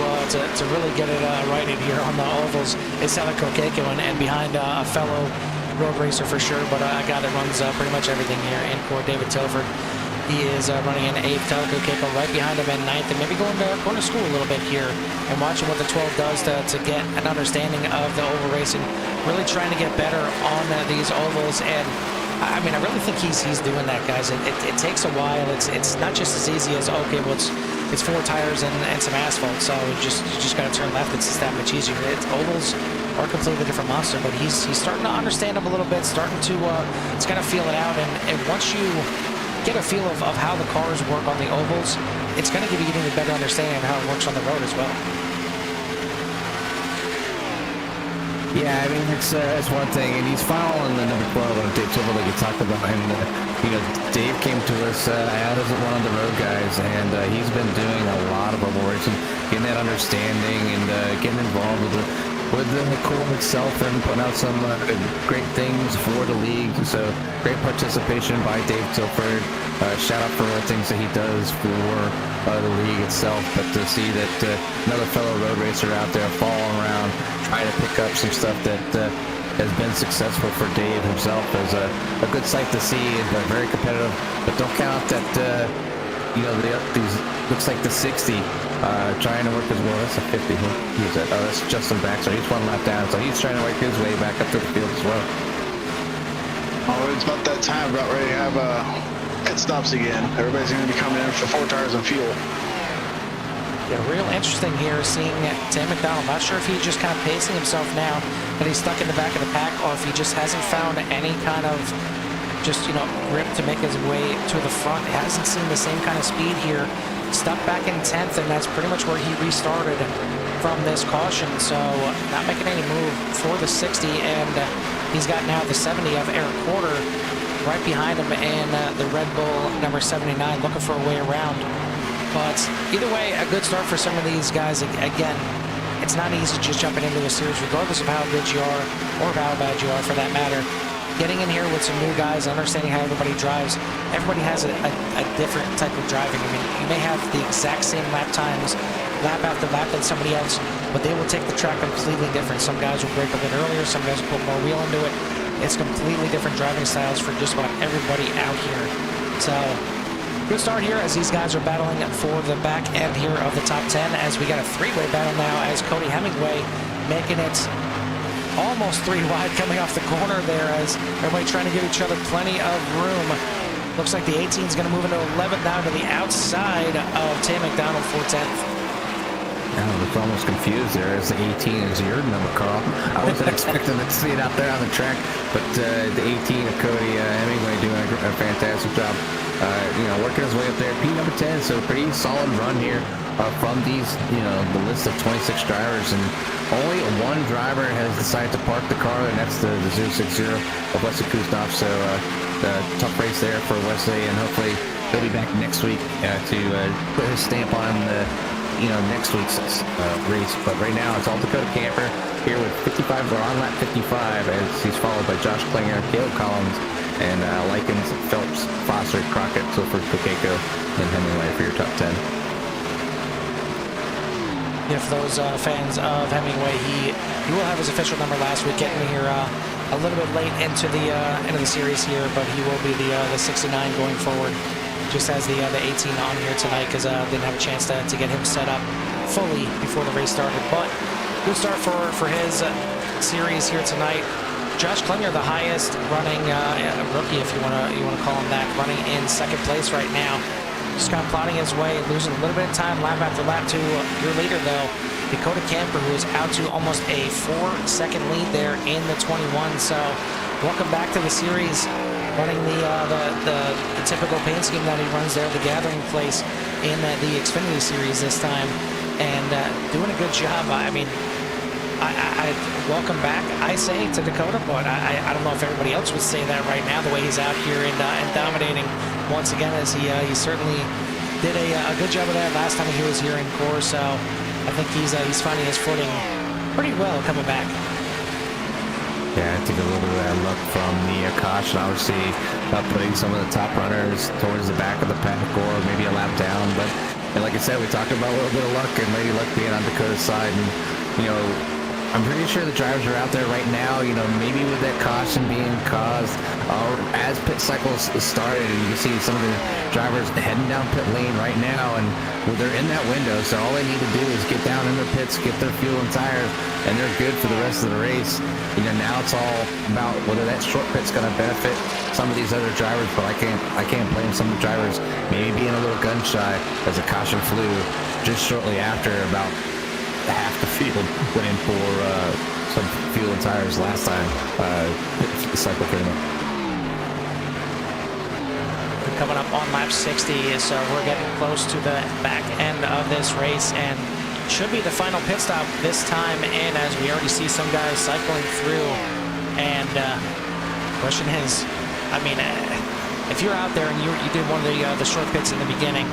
really get it right in here on the ovals is Selico Keiko, and behind a fellow road racer for sure, but a guy that runs pretty much everything here in CORE, David Tilford. He is running in 8th, Selico Keiko right behind him in 9th, and maybe going to school a little bit here and watching what the 12 does to get an understanding of the oval racing, really trying to get better on these ovals. And I mean, I really think he's doing that, guys. It takes a while. It's not just as easy as, okay, well, it's 4 tires and some asphalt, so you just got to turn left. It's that much easier. Ovals are a completely different monster, but he's starting to understand them a little bit, starting to it's got to feel it out, and once you get a feel of how the cars work on the ovals, it's going to give you an even better understanding of how it works on the road as well. Yeah, I mean, it's one thing, and he's following the number 12 on Dave Tibble, like you talked about, and Dave came to us as one of the road guys, and he's been doing a lot of oval racing, getting that understanding, and getting involved with the CORE itself, and putting out some great things for the league. So great participation by Dave Tilford. Shout out for the things that he does for the league itself, but to see that another fellow road racer out there following around, trying to pick up some stuff that has been successful for Dave himself is a good sight to see. And very competitive, but don't count that these looks like the 60 trying to work as well. That's a 50. That's Justin Baxter. He's 1 lap down, so he's trying to work his way back up to the field as well. Oh, it's about that time, about ready to have pit stops again. Everybody's going to be coming in for 4 tires and fuel. Yeah, real interesting here seeing Tim McDonald. Not sure if he's just kind of pacing himself now that he's stuck in the back of the pack, or if he just hasn't found any kind of grip to make his way to the front. He hasn't seen the same kind of speed here. Stuck back in 10th, and that's pretty much where he restarted from this caution. So not making any move for the 60, and he's got now the 70 of Eric Porter right behind him in the Red Bull number 79, looking for a way around. But either way, a good start for some of these guys. Again, it's not easy just jumping into a series, regardless of how good you are or how bad you are for that matter. Getting in here with some new guys, understanding how everybody drives. Everybody has a different type of driving. I mean, you may have the exact same lap times, lap after lap than somebody else, but they will take the track completely different. Some guys will brake a bit earlier, some guys will put more wheel into it. It's completely different driving styles for just about everybody out here. So good start here as these guys are battling for the back end here of the top 10, as we got a 3-way battle now, as Cody Hemingway making it almost 3 wide coming off the corner there, as everybody trying to give each other plenty of room Looks like the 18 is going to move into 11th now to the outside of Tim McDonald for 10th. I was almost confused there as the 18 is your number, Carl. I wasn't expecting to see it out there on the track, but the 18 of Cody Hemingway doing a fantastic job. Working his way up there. P number 10, so pretty solid run here from these, the list of 26 drivers, and only one driver has decided to park the car, and that's the 060 of Wesley Kuznov. So the tough race there for Wesley, and hopefully he'll be back next week to put his stamp on the next week's race. But right now it's all Dakota Camper here with 55. We're on lap 55 as he's followed by Josh Klinger, Caleb Collins, and Likens, Phelps, Foster, Crockett, Silford, Kokeko, and Hemingway for your top 10. Yeah, for those fans of Hemingway, he will have his official number last week, getting here a little bit late into the series here, but he will be the 69 going forward. Just has the 18 on here tonight because didn't have a chance to get him set up fully before the race started. But good start for his series here tonight. Josh Klinger, the highest running rookie, if you want to call him that, running in second place right now. Just kind of plodding his way, losing a little bit of time lap after lap to your leader though, Dakota Camper, who is out to almost a 4-second lead there in the 21. So welcome back to the series, running the typical paint scheme that he runs there, the gathering place in the Xfinity Series this time, and doing a good job. I mean, I welcome back, I say, to Dakota, but I don't know if everybody else would say that right now, the way he's out here and dominating once again, as he certainly did a good job of that last time he was here in CORE. So I think he's finding his footing pretty well coming back. Yeah, I think a little bit of that luck from the caution, obviously putting some of the top runners towards the back of the pack or maybe a lap down. But like I said, we talked about a little bit of luck and maybe luck being on Dakota's side. And I'm pretty sure the drivers are out there right now, maybe with that caution being caused as pit cycles started, and you can see some of the drivers heading down pit lane right now, and they're in that window, so all they need to do is get down in their pits, get their fuel and tires, and they're good for the rest of the race. Now it's all about whether that short pit's going to benefit some of these other drivers, but I can't blame some of the drivers maybe being a little gun shy as the caution flew just shortly after. About half the field went in for some fuel and tires last time the cycle came up. We're coming up on lap 60, so we're getting close to the back end of this race, and should be the final pit stop this time in, as we already see some guys cycling through. And question is, I mean, if you're out there and you did one of the short pits in the beginning,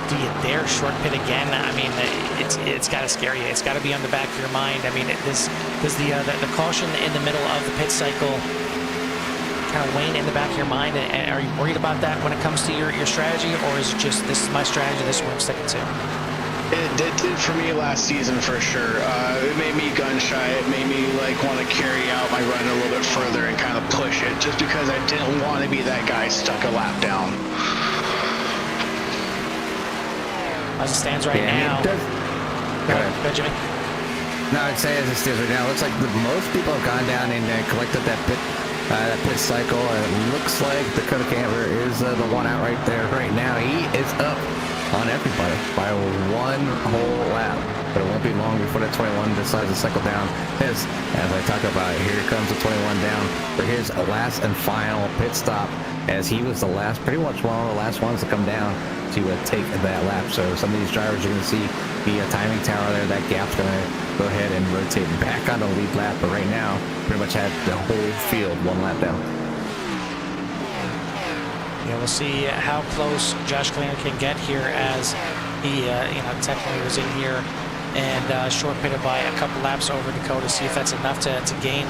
do you dare short pit again? I mean, it's got to scare you. It's got to be on the back of your mind. I mean, does the caution in the middle of the pit cycle kind of wane in the back of your mind? And are you worried about that when it comes to your strategy, or is it just, this is my strategy, this is what I'm sticking to? It did for me last season for sure. It made me gun shy. It made me want to carry out my run a little bit further and kind of push it, just because I didn't want to be that guy stuck a lap down. As it stands right now. Go ahead, Jimmy. No, I'd say as it stands right now, it looks like most people have gone down and collected that pit cycle. It looks like Dakota Camper is the one out right there right now. He is up on everybody by one whole lap, but it won't be long before the 21 decides to cycle down. As I talk about it, here comes the 21 down for his last and final pit stop, as he was the last, pretty much one of the last ones to come down to take that lap. So some of these drivers are going to see the timing tower there. That gap's going to go ahead and rotate back on the lead lap, but right now pretty much had the whole field one lap down. Yeah, we'll see how close Josh Klinger can get here, as he technically was in here and short pitted by a couple laps over Dakota. See if that's enough to gain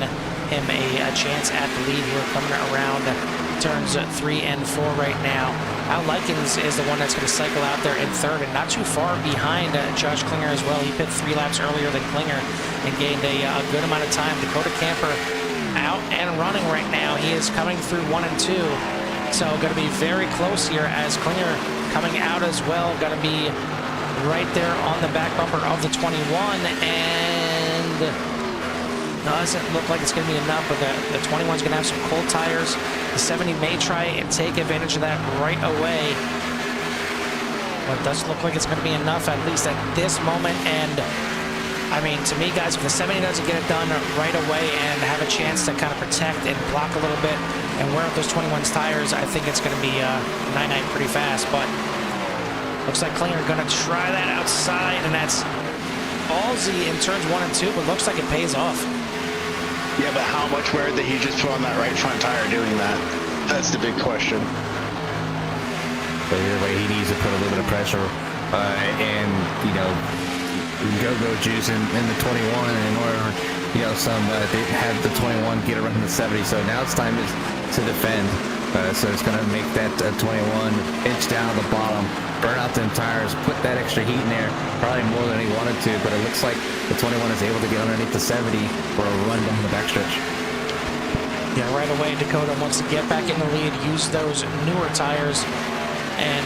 him a chance at the lead. We're coming around turns 3 and 4 right now. Al Likens is the one that's going to cycle out there in third, and not too far behind Josh Klinger as well. He pit 3 laps earlier than Klinger and gained a good amount of time. Dakota Camper out and running right now. He is coming through 1 and 2. So going to be very close here, as Klinger coming out as well. Going to be right there on the back bumper of the 21, and doesn't look like it's going to be enough, but the 21's going to have some cold tires. The 70 may try and take advantage of that right away, but it doesn't look like it's going to be enough, at least at this moment. And I mean, to me, guys, if the 70 doesn't get it done right away and have a chance to kind of protect and block a little bit and wear out those 21's tires, I think it's going to be 9-9 pretty fast. But looks like Klinger going to try that outside, and that's ballsy in turns 1 and 2, but looks like it pays off. Yeah, but how much wear did he just put on that right front tire doing that? That's the big question. But either way, he needs to put a little bit of pressure and, you know, go juice in the 21 in order, you know, they have the 21 get around the 70. So now it's time to defend. So it's going to make that 21 inch down the bottom, burn out them tires, put that extra heat in there, probably more than he wanted to, but it looks like the 21 is able to get underneath the 70 for a run down the backstretch. Yeah, right away, Dakota wants to get back in the lead, use those newer tires, and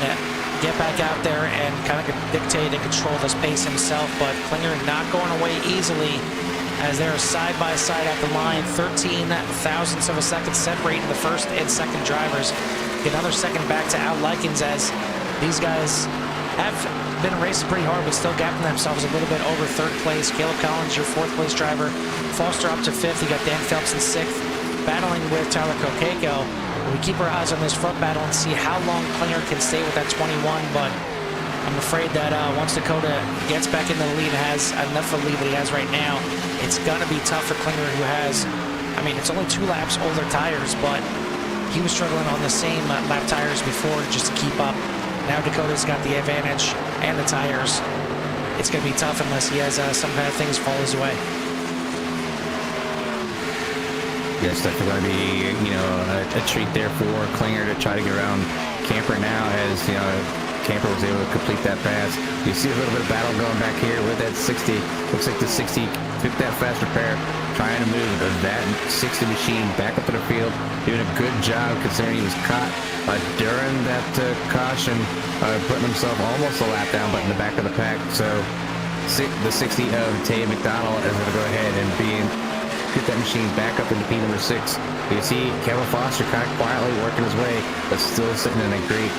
get back out there and kind of dictate and control this pace himself. But Klinger not going away easily as they're side by side at the line. 13 thousandths of a second separating the first and second drivers. Get another second back to Al Likens, as these guys have been racing pretty hard but still gapping themselves a little bit over third place. Caleb Collins, your fourth place driver. Foster up to fifth. You got Dan Phelps in sixth, battling with Tyler Kokeko. We keep our eyes on this front battle and see how long Klinger can stay with that 21, but I'm afraid that once Dakota gets back in the lead and has enough of a lead that he has right now, it's going to be tough for Klinger, who has, I mean, it's only 2 laps older tires, but he was struggling on the same lap tires before just to keep up. Now Dakota's got the advantage and the tires. It's going to be tough unless he has some kind of things fall his way. Yeah, it's definitely going to be, you know, a treat there for Klinger to try to get around Camper now, as, you know, Camper was able to complete that pass. You see a little bit of battle going back here with that 60. Looks like the 60 took that fast repair, trying to move that 60 machine back up to the field, doing a good job considering he was caught during that caution, putting himself almost a lap down, but in the back of the pack. So the 60 of Tay McDonald is going to go ahead and get that machine back up into P number 6. You see Kevin Foster kind of quietly working his way, but still sitting in a great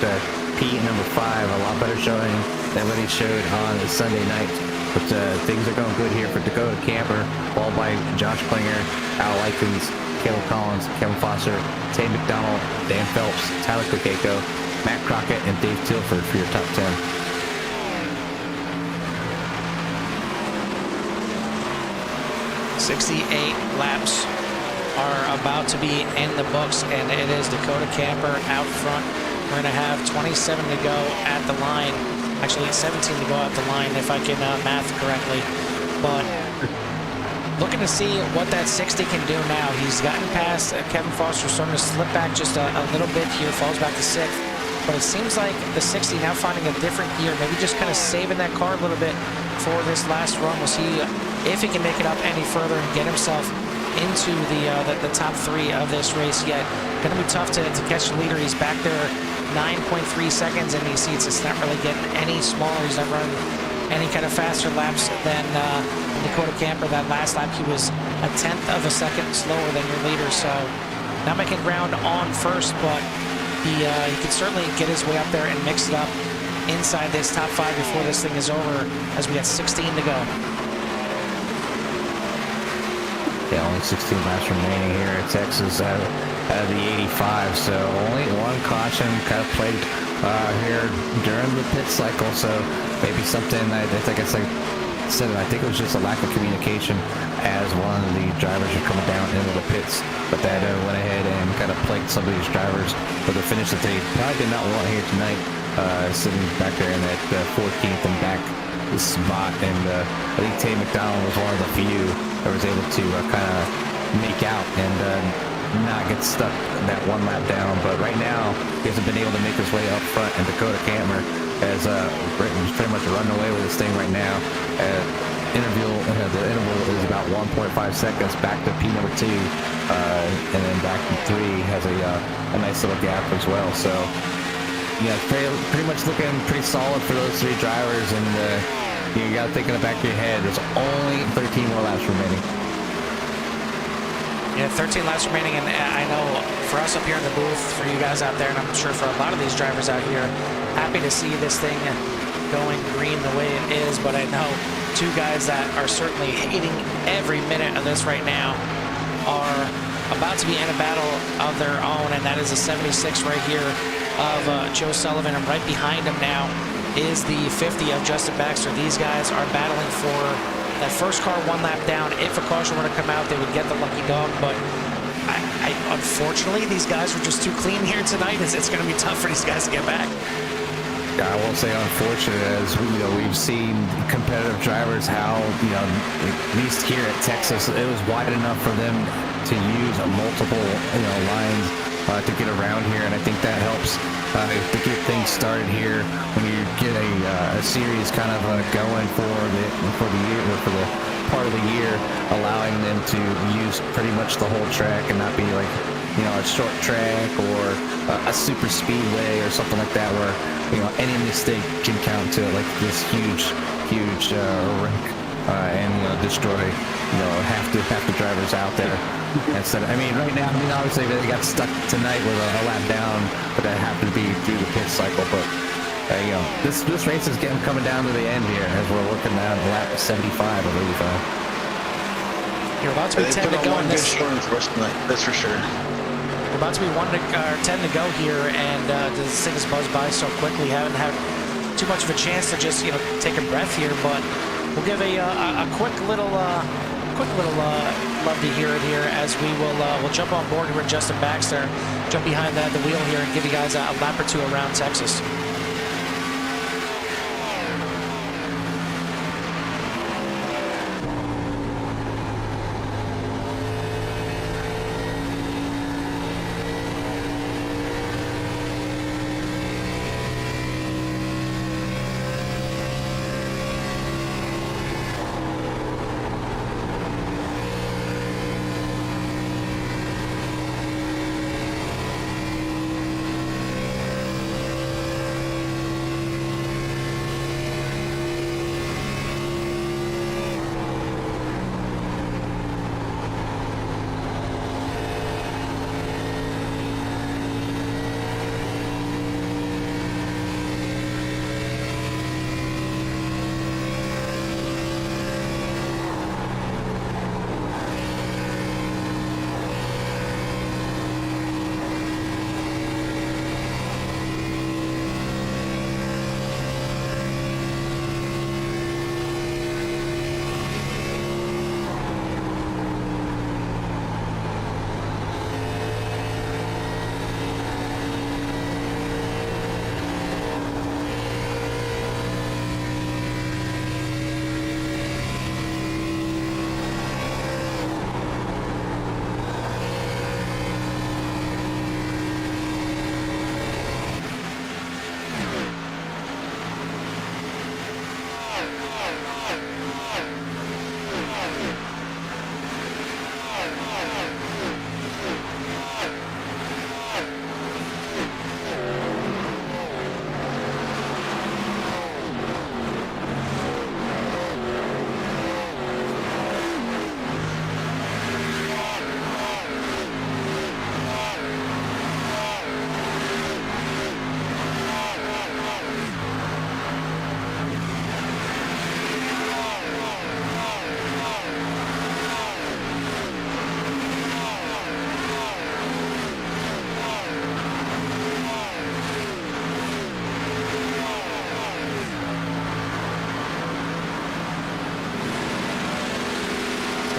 P number 5. A lot better showing than what he showed on Sunday night. But things are going good here for Dakota Camper, followed by Josh Klinger, Al Likens, Caleb Collins, Kevin Foster, Tay McDonald, Dan Phelps, Tyler Kokeko, Matt Crockett, and Dave Tilford for your top 10. 68 laps are about to be in the books, and it is Dakota Camper out front. We're going to have 27 to go at the line. Actually, 17 to go at the line, if I can math correctly. But looking to see what that 60 can do now. He's gotten past Kevin Foster, starting to slip back just a little bit here, falls back to 6th. But it seems like the 60 now finding a different gear, maybe just kind of saving that car a little bit for this last run. We'll see if he can make it up any further and get himself into the top 3 of this race yet. Going to be tough to catch the leader. He's back there 9.3 seconds, and you see it's not really getting any smaller. He's not running any kind of faster laps than Dakota Camper. That last lap, he was a 1/10 of a second slower than your leader. So not making ground on first, but he can certainly get his way up there and mix it up inside this top 5 before this thing is over, as we got 16 to go. Yeah, only 16 laps remaining here at Texas out of the 85. So only one caution kind of played here during the pit cycle. So maybe something, I think I said, I think it was just a lack of communication as one of the drivers are coming down into the pits. But that went ahead and kind of plagued some of these drivers for the finish that they probably did not want here tonight, sitting back there in that 14th and back spot. And I think Tay McDonald was one of the few that was able to kind of make out and not get stuck that one lap down. But right now, he hasn't been able to make his way up front, and Dakota Camper has pretty much running away with this thing right now. The interval is about 1.5 seconds back to P number 2, and then back to 3 has a nice little gap as well. So yeah, pretty much looking pretty solid for those 3 drivers, and you got to think in the back of your head, there's only 13 more laps remaining. Yeah, 13 laps remaining, and I know for us up here in the booth, for you guys out there, and I'm sure for a lot of these drivers out here, happy to see this thing going green the way it is, but I know two guys that are certainly hating every minute of this right now are about to be in a battle of their own, and that is a 76 right here of Joe Sullivan, and right behind him now is the 50 of Justin Baxter. These guys are battling for that first car 1 lap down. If a caution were to come out, they would get the lucky dog, but unfortunately, these guys were just too clean here tonight. It's going to be tough for these guys to get back. I won't say unfortunate, as we've seen competitive drivers how, at least here at Texas, it was wide enough for them to use multiple lines to get around here, and I think that helps to get things started here when you get a series kind of going for the year, or for the part of the year, allowing them to use pretty much the whole track and not be like a short track or a super speedway or something like that, where any mistake can count to like this huge wreck and destroy half the drivers out there. Instead, right now, obviously they got stuck tonight with a lap down, but that happened to be through the pit cycle. But this race is coming down to the end here as we're looking at lap 75 of 85. You're about to be 10 to go in this. That's for sure. We're about to be 10 to go here, and this thing has buzzed by so quickly. Haven't had too much of a chance to just take a breath here, but we'll give a quick little love to hear it here as we'll jump on board here with Justin Baxter, jump behind the wheel here, and give you guys a lap or two around Texas.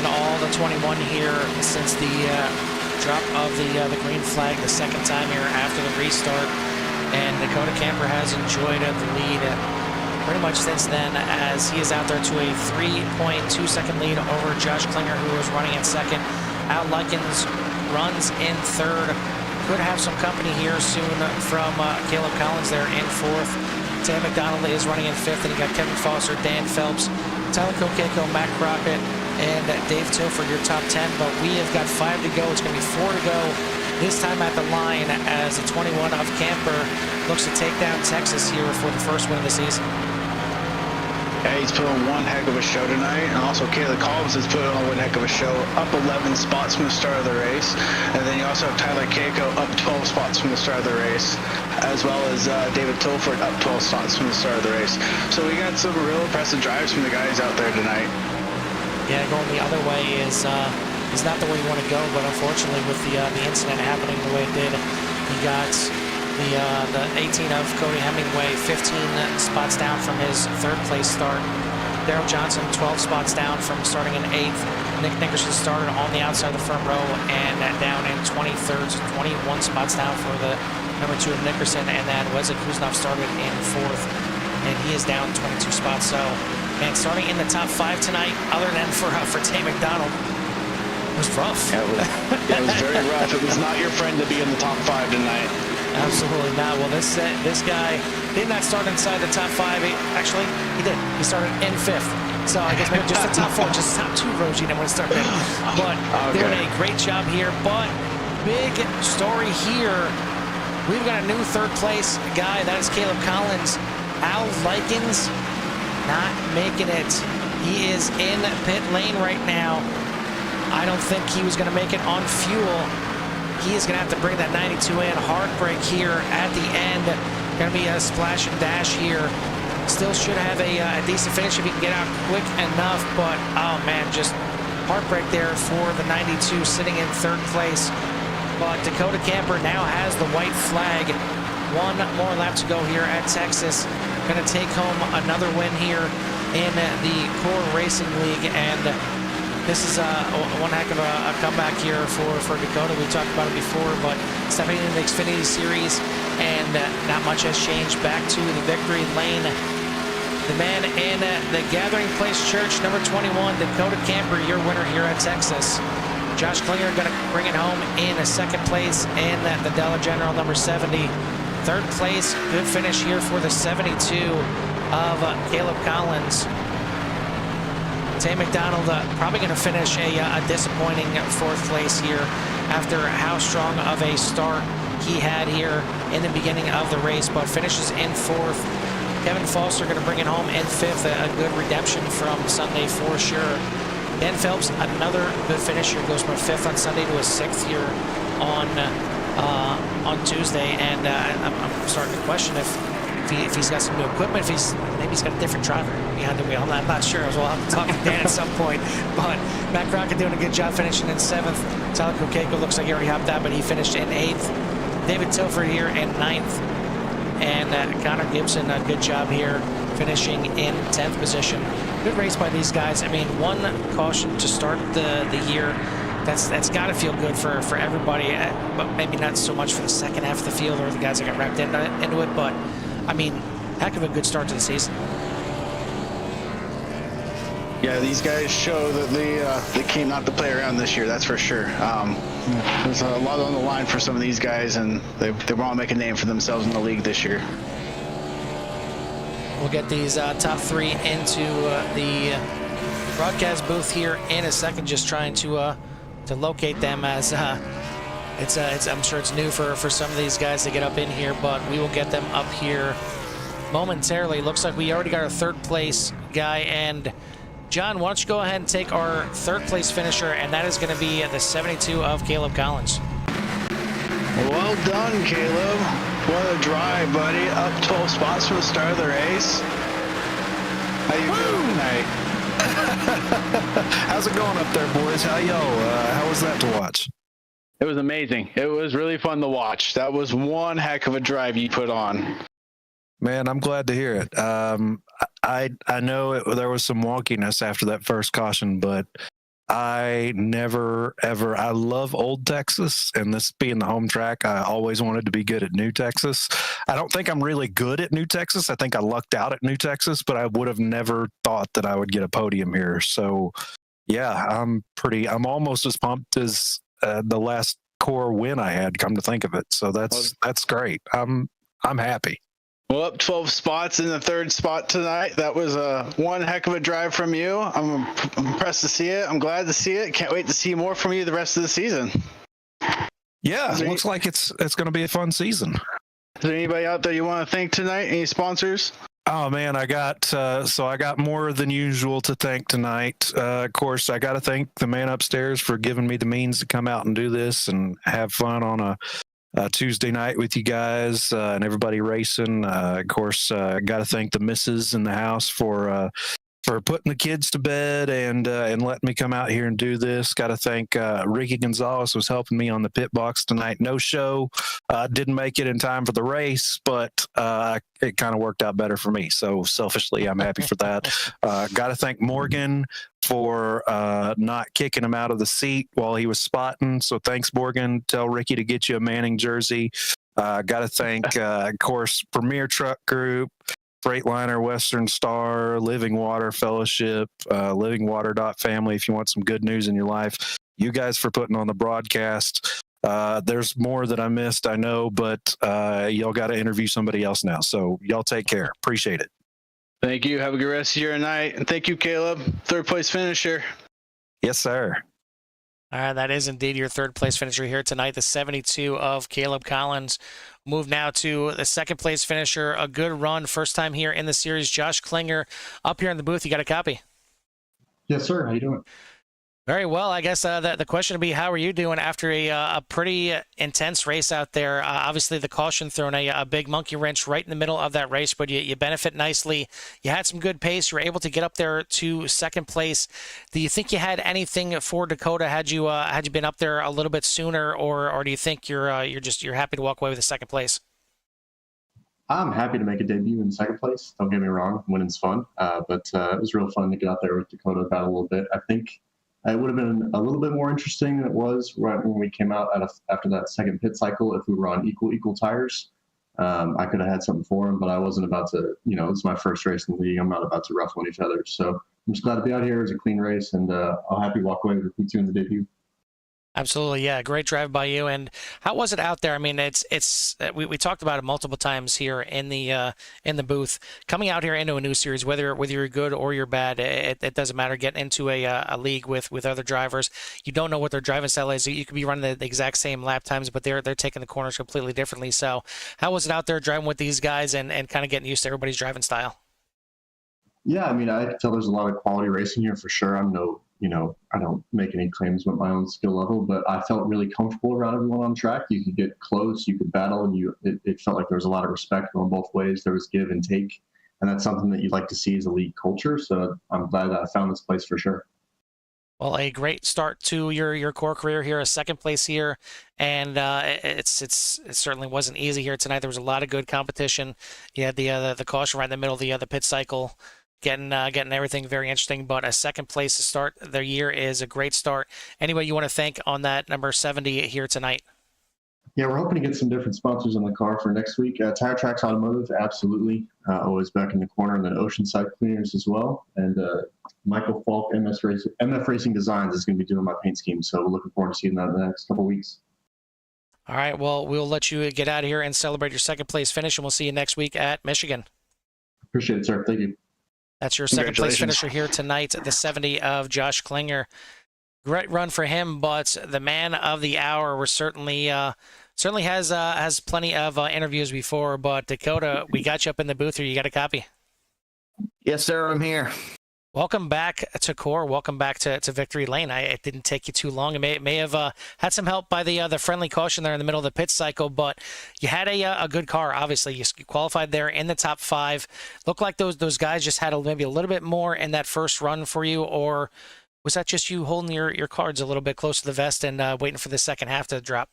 All the 21 here since the drop of the green flag the second time here after the restart, and Dakota Camper has enjoyed the lead pretty much since then, as he is out there to a 3.2 second lead over Josh Klinger, who was running in second. Al Likens runs in third. Could have some company here soon from Caleb Collins there in fourth. Sam McDonald is running in fifth, and you got Kevin Foster, Dan Phelps, Tyler Kokeko, Matt Crockett, and Dave Tilford, your top 10, but we have got 5 to go. It's going to be 4 to go this time at the line, as the 21 of Camper looks to take down Texas here for the first win of the season. Yeah, he's put on one heck of a show tonight, and also Caleb Collins has put on one heck of a show, up 11 spots from the start of the race, and then you also have Tyler Keiko up 12 spots from the start of the race, as well as David Tilford up 12 spots from the start of the race. So we got some real impressive drives from the guys out there tonight. Yeah, going the other way is not the way you want to go, but unfortunately with the incident happening the way it did, he got the 18 of Cody Hemingway 15 spots down from his third place start. Daryl Johnson 12 spots down from starting in 8th. Nick Nickerson started on the outside of the front row and down in 23rd, 21 spots down for the number 2 of Nickerson, and then Wesley Kuznov started in 4th, and he is down 22 spots. So, and starting in the top 5 tonight, other than for Tay McDonald, it was rough. Yeah, it was very rough. It was not your friend to be in the top 5 tonight. Absolutely not. Well, this guy did not start inside the top 5. Actually, he did. He started in 5th. So I guess maybe just the top 4, just top 2 rows you didn't want to start in. But doing a great job here. But big story here. We've got a new third place guy. That is Caleb Collins. Al Likens not making it. He is in pit lane right now. I don't think he was going to make it on fuel. He is going to have to bring that 92 in. Hard break here at the end. Going to be a splash and dash here. Still should have a decent finish if he can get out quick enough. But, oh, man, just hard break there for the 92 sitting in third place. But Dakota Camper now has the white flag. One more lap to go here at Texas. Going to take home another win here in the CORE Racing League. And this is one heck of a comeback here for Dakota. We talked about it before, but stepping into the Xfinity Series, and not much has changed. Back to the victory lane. The man in the Gathering Place Church, number 21, Dakota Camper, your winner here at Texas. Josh Klinger going to bring it home in a second place in the Dollar General, number 70. Third place, good finish here for the 72 of Caleb Collins. Tay McDonald probably going to finish a disappointing 4th place here after how strong of a start he had here in the beginning of the race, but finishes in 4th. Kevin Foster going to bring it home in 5th, a good redemption from Sunday for sure. Dan Phelps, another good finish here, goes from 5th on Sunday to a 6th here on Tuesday, and I'm starting to question if he's got some new equipment, maybe he's got a different driver behind the wheel. I'm not sure. We'll have to talk to Dan at some point. But Matt Crockett doing a good job finishing in 7th. Tyler Kokeko looks like he already hopped out, but he finished in 8th. David Tilford here in 9th. And Connor Gibson, a good job here, finishing in 10th position. Good race by these guys. I mean, one caution to start the year. That's got to feel good for everybody, but maybe not so much for the second half of the field or the guys that got wrapped into it. But I mean, heck of a good start to the season. Yeah, these guys show that they came not to play around this year, that's for sure. There's a lot on the line for some of these guys, and they were all making a name for themselves in the league this year. We'll get these top 3 into the broadcast booth here in a second, just trying to locate them, as I'm sure it's new for some of these guys to get up in here, but we will get them up here momentarily. Looks like we already got our third place guy, and John, why don't you go ahead and take our third place finisher, and that is going to be the 72 of Caleb Collins. Well done, Caleb. What a drive, buddy. Up 12 spots from the start of the race. How you doing tonight? How's it going up there, boys? How was that to watch? It was amazing. It was really fun to watch. That was one heck of a drive you put on. Man, I'm glad to hear it. I know there was some wonkiness after that first caution, but I never, ever, I love Old Texas, and this being the home track, I always wanted to be good at New Texas. I don't think I'm really good at New Texas. I think I lucked out at New Texas, but I would have never thought that I would get a podium here. So, yeah, I'm almost as pumped as the last CORE win I had, come to think of it. So that's great. I'm happy. Well, up 12 spots in the third spot tonight. That was one heck of a drive from you. I'm impressed to see it. I'm glad to see it. Can't wait to see more from you the rest of the season. Yeah, it looks like it's going to be a fun season. Is there anybody out there you want to thank tonight? Any sponsors? Oh man, I got I got more than usual to thank tonight. Of course, I got to thank the man upstairs for giving me the means to come out and do this and have fun on a Tuesday night with you guys and everybody racing. Of course, got to thank the missus in the house for putting the kids to bed and letting me come out here and do this. Got to thank Ricky Gonzalez was helping me on the pit box tonight. No show, didn't make it in time for the race, but it kind of worked out better for me. So selfishly, I'm happy for that. Got to thank Morgan for not kicking him out of the seat while he was spotting. So thanks, Morgan. Tell Ricky to get you a Manning jersey. Got to thank, of course, Premier Truck Group, Freightliner, Western Star, Living Water Fellowship, Living Water Family. If you want some good news in your life, you guys for putting on the broadcast. There's more that I missed, I know, but y'all got to interview somebody else now. So y'all take care. Appreciate it. Thank you. Have a good rest of your night. And thank you, Caleb. Third place finisher. Yes, sir. All right, that is indeed your third place finisher here tonight. The 72 of Caleb Collins. Move now to the second place finisher. A good run, first time here in the series. Josh Klinger up here in the booth. You got a copy? Yes, sir. How you doing? Very well. I guess the question would be, how are you doing after a pretty intense race out there? Obviously, the caution thrown a big monkey wrench right in the middle of that race, but you benefit nicely. You had some good pace. You were able to get up there to second place. Do you think you had anything for Dakota had you been up there a little bit sooner, or do you think you're happy to walk away with the second place? I'm happy to make a debut in second place. Don't get me wrong, winning's fun, but it was real fun to get out there with Dakota about a little bit. I think it would have been a little bit more interesting than it was right when we came out after that second pit cycle. If we were on equal tires, I could have had something for him, but I wasn't about to. It's my first race in the league. I'm not about to ruffle each other. So I'm just glad to be out here. It was a clean race, and I'll happy to walk away with P2 in the debut. Absolutely, yeah. Great drive by you. And how was it out there? I mean, we talked about it multiple times here in the booth. Coming out here into a new series, whether you're good or you're bad, it doesn't matter. Getting into a league with other drivers, you don't know what their driving style is. You could be running the exact same lap times, but they're taking the corners completely differently. So, how was it out there driving with these guys and kind of getting used to everybody's driving style? Yeah, I mean, I can tell there's a lot of quality racing here for sure. I don't make any claims about my own skill level, but I felt really comfortable around everyone on track. You could get close, you could battle, and it felt like there was a lot of respect going both ways. There was give and take, and that's something that you'd like to see as a league culture. So I'm glad that I found this place for sure. Well, a great start to your CORE career here, a second place here, and it certainly wasn't easy here tonight. There was a lot of good competition. You had the caution right in the middle of the pit cycle, getting everything very interesting. But a second place to start the year is a great start. Anybody you want to thank on that number 70 here tonight? Yeah, we're hoping to get some different sponsors on the car for next week. Tire Tracks Automotive, absolutely, always back in the corner, and then Oceanside Cleaners as well. And Michael Falk, MF Racing Designs, is going to be doing my paint scheme. So we're looking forward to seeing that in the next couple of weeks. All right, well, we'll let you get out of here and celebrate your second place finish, and we'll see you next week at Michigan. Appreciate it, sir. Thank you. That's your second place finisher here tonight, the 70 of Josh Klinger. Great run for him, but the man of the hour was certainly has plenty of interviews before. But Dakota, we got you up in the booth here. You got a copy? Yes, sir. I'm here. Welcome back to CORE. Welcome back to Victory Lane. It didn't take you too long. It may have had some help by the friendly caution there in the middle of the pit cycle, but you had a good car. Obviously, you qualified there in the top 5. Looked like those guys just had maybe a little bit more in that first run for you, or was that just you holding your cards a little bit close to the vest and waiting for the second half to drop?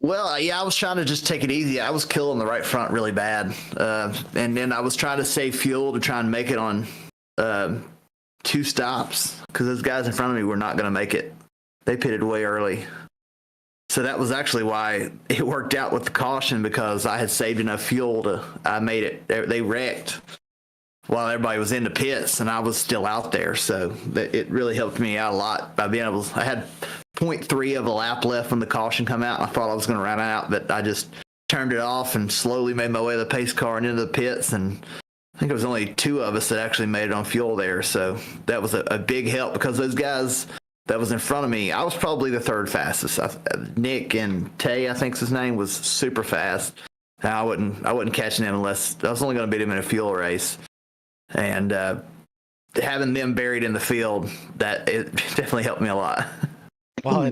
Well, yeah, I was trying to just take it easy. I was killing the right front really bad. And then I was trying to save fuel to try and make it on 2 stops because those guys in front of me were not going to make it. They pitted way early. So that was actually why it worked out with the caution, because I had saved enough fuel I made it. They wrecked while everybody was in the pits and I was still out there. So it really helped me out a lot by being able I had 0.3 of a lap left when the caution come out. I thought I was going to run out, but I just turned it off and slowly made my way to the pace car and into the pits. And I think it was only 2 of us that actually made it on fuel there. So that was a big help, because those guys that was in front of me, I was probably the 3rd fastest. Nick and Tay, I think's his name, was super fast. I wasn't catching him unless I was only going to beat him in a fuel race. And having them buried in the field, that it definitely helped me a lot. Well,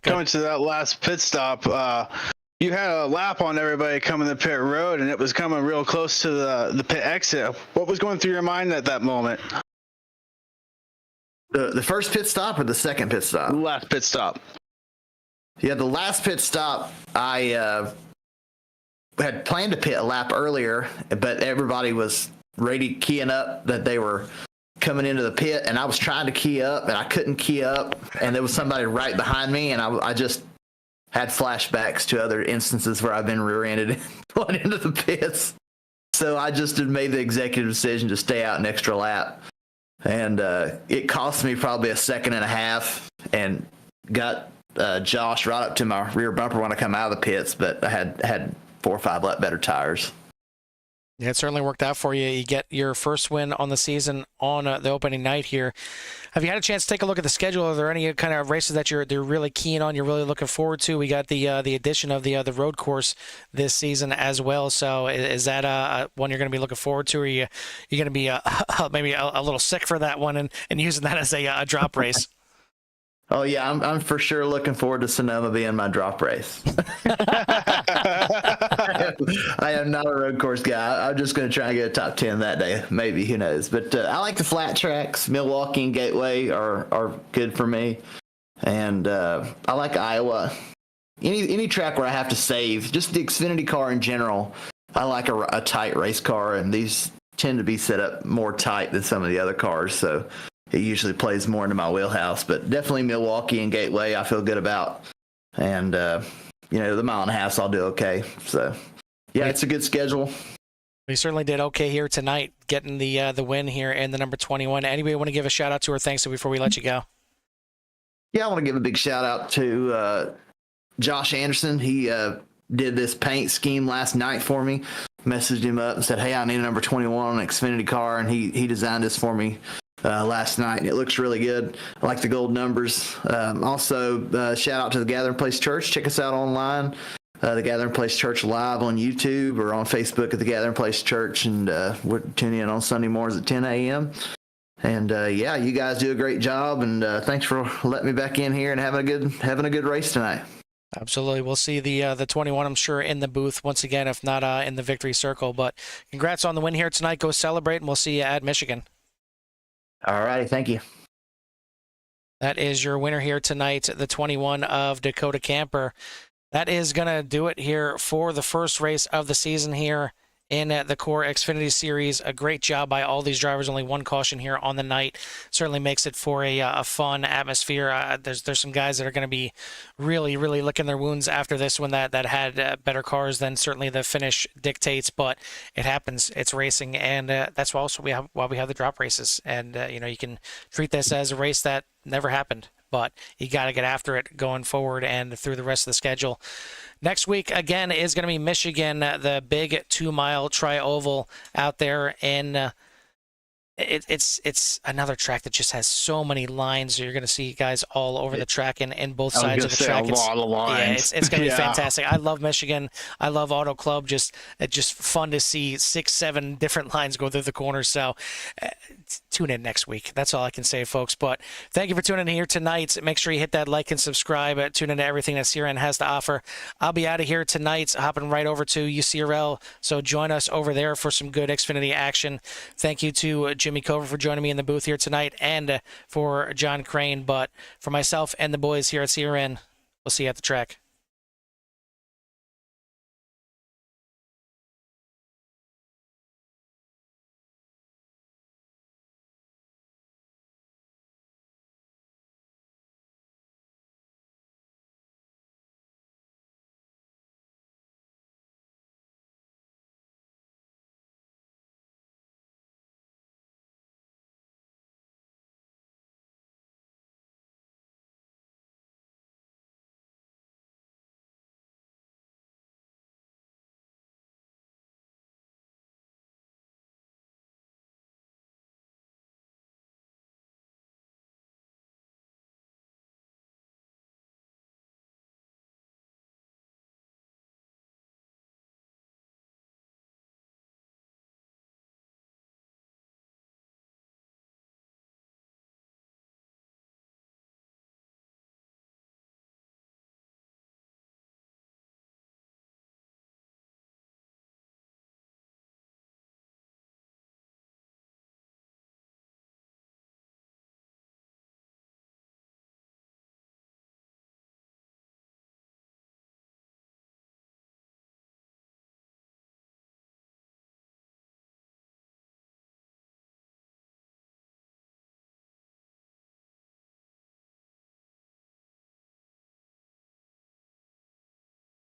Coming to that last pit stop, you had a lap on everybody coming the pit road, and it was coming real close to the pit exit. What was going through your mind at that moment? The first pit stop or the second pit stop? The last pit stop. Yeah, the last pit stop, I had planned to pit a lap earlier, but everybody was ready keying up that they were coming into the pit, and I was trying to key up, and I couldn't key up, and there was somebody right behind me, and I just had flashbacks to other instances where I've been rear-ended going into the pits. So I just made the executive decision to stay out an extra lap, and it cost me probably a second and a half, and got Josh right up to my rear bumper when I come out of the pits, but I had 4 or 5 lap better tires. Yeah, it certainly worked out for you. You get your first win on the season on the opening night here. Have you had a chance to take a look at the schedule? Are there any kind of races that you're really keen on, you're really looking forward to? We got the addition of the road course this season as well. So is that one you're going to be looking forward to, or you going to be maybe a little sick for that one and using that as a drop race? Oh yeah, I'm for sure looking forward to Sonoma being my drop race. I am not a road course guy. I'm just going to try and get a top 10 that day, maybe. Who knows? But I like the flat tracks. Milwaukee and Gateway are good for me, and I like Iowa. Any track where I have to save, just the Xfinity car in general. I like a tight race car, and these tend to be set up more tight than some of the other cars, so it usually plays more into my wheelhouse. But definitely Milwaukee and Gateway I feel good about. And, the mile and a half, I'll do okay. So, yeah, it's a good schedule. We certainly did okay here tonight, getting the win here in the number 21. Anybody want to give a shout-out to or thanks to before we let you go? Yeah, I want to give a big shout-out to Josh Anderson. He did this paint scheme last night for me. Messaged him up and said, hey, I need a number 21 on an Xfinity car, and he designed this for me last night, and it looks really good. I like the gold numbers. Also, shout out to the Gathering Place Church. Check us out online, the Gathering Place Church live on YouTube or on Facebook at the Gathering Place Church, and we're tuning in on Sunday mornings at 10 a.m. And yeah, you guys do a great job, and thanks for letting me back in here and having a good race tonight. Absolutely. We'll see the 21, I'm sure, in the booth once again, if not in the victory circle. But congrats on the win here tonight. Go celebrate, and we'll see you at Michigan. All right. Thank you. That is your winner here tonight, the 21 of Dakota Camper. That is going to do it here for the first race of the season here in the CORE Xfinity Series. A great job by all these drivers. Only one caution here on the night. Certainly makes it for a fun atmosphere. There's some guys that are going to be really, really licking their wounds after this one that had better cars than certainly the finish dictates, but it happens. It's racing, and that's why we have the drop races. And, you can treat this as a race that never happened, but you got to get after it going forward and through the rest of the schedule. Next week, again, is going to be Michigan, the big 2-mile tri-oval out there in it's another track that just has so many lines. You're going to see guys all over the track and both sides of the track. A lot of lines. Yeah, it's going to be fantastic. I love Michigan. I love Auto Club. It's just fun to see 6-7 different lines go through the corners. So tune in next week. That's all I can say, folks. But thank you for tuning in here tonight. Make sure you hit that like and subscribe. Tune into everything that CRN has to offer. I'll be out of here tonight, hopping right over to UCRL. So join us over there for some good Xfinity action. Thank you to Jimmy Cover for joining me in the booth here tonight, and for John Crane. But for myself and the boys here at CRN, we'll see you at the track.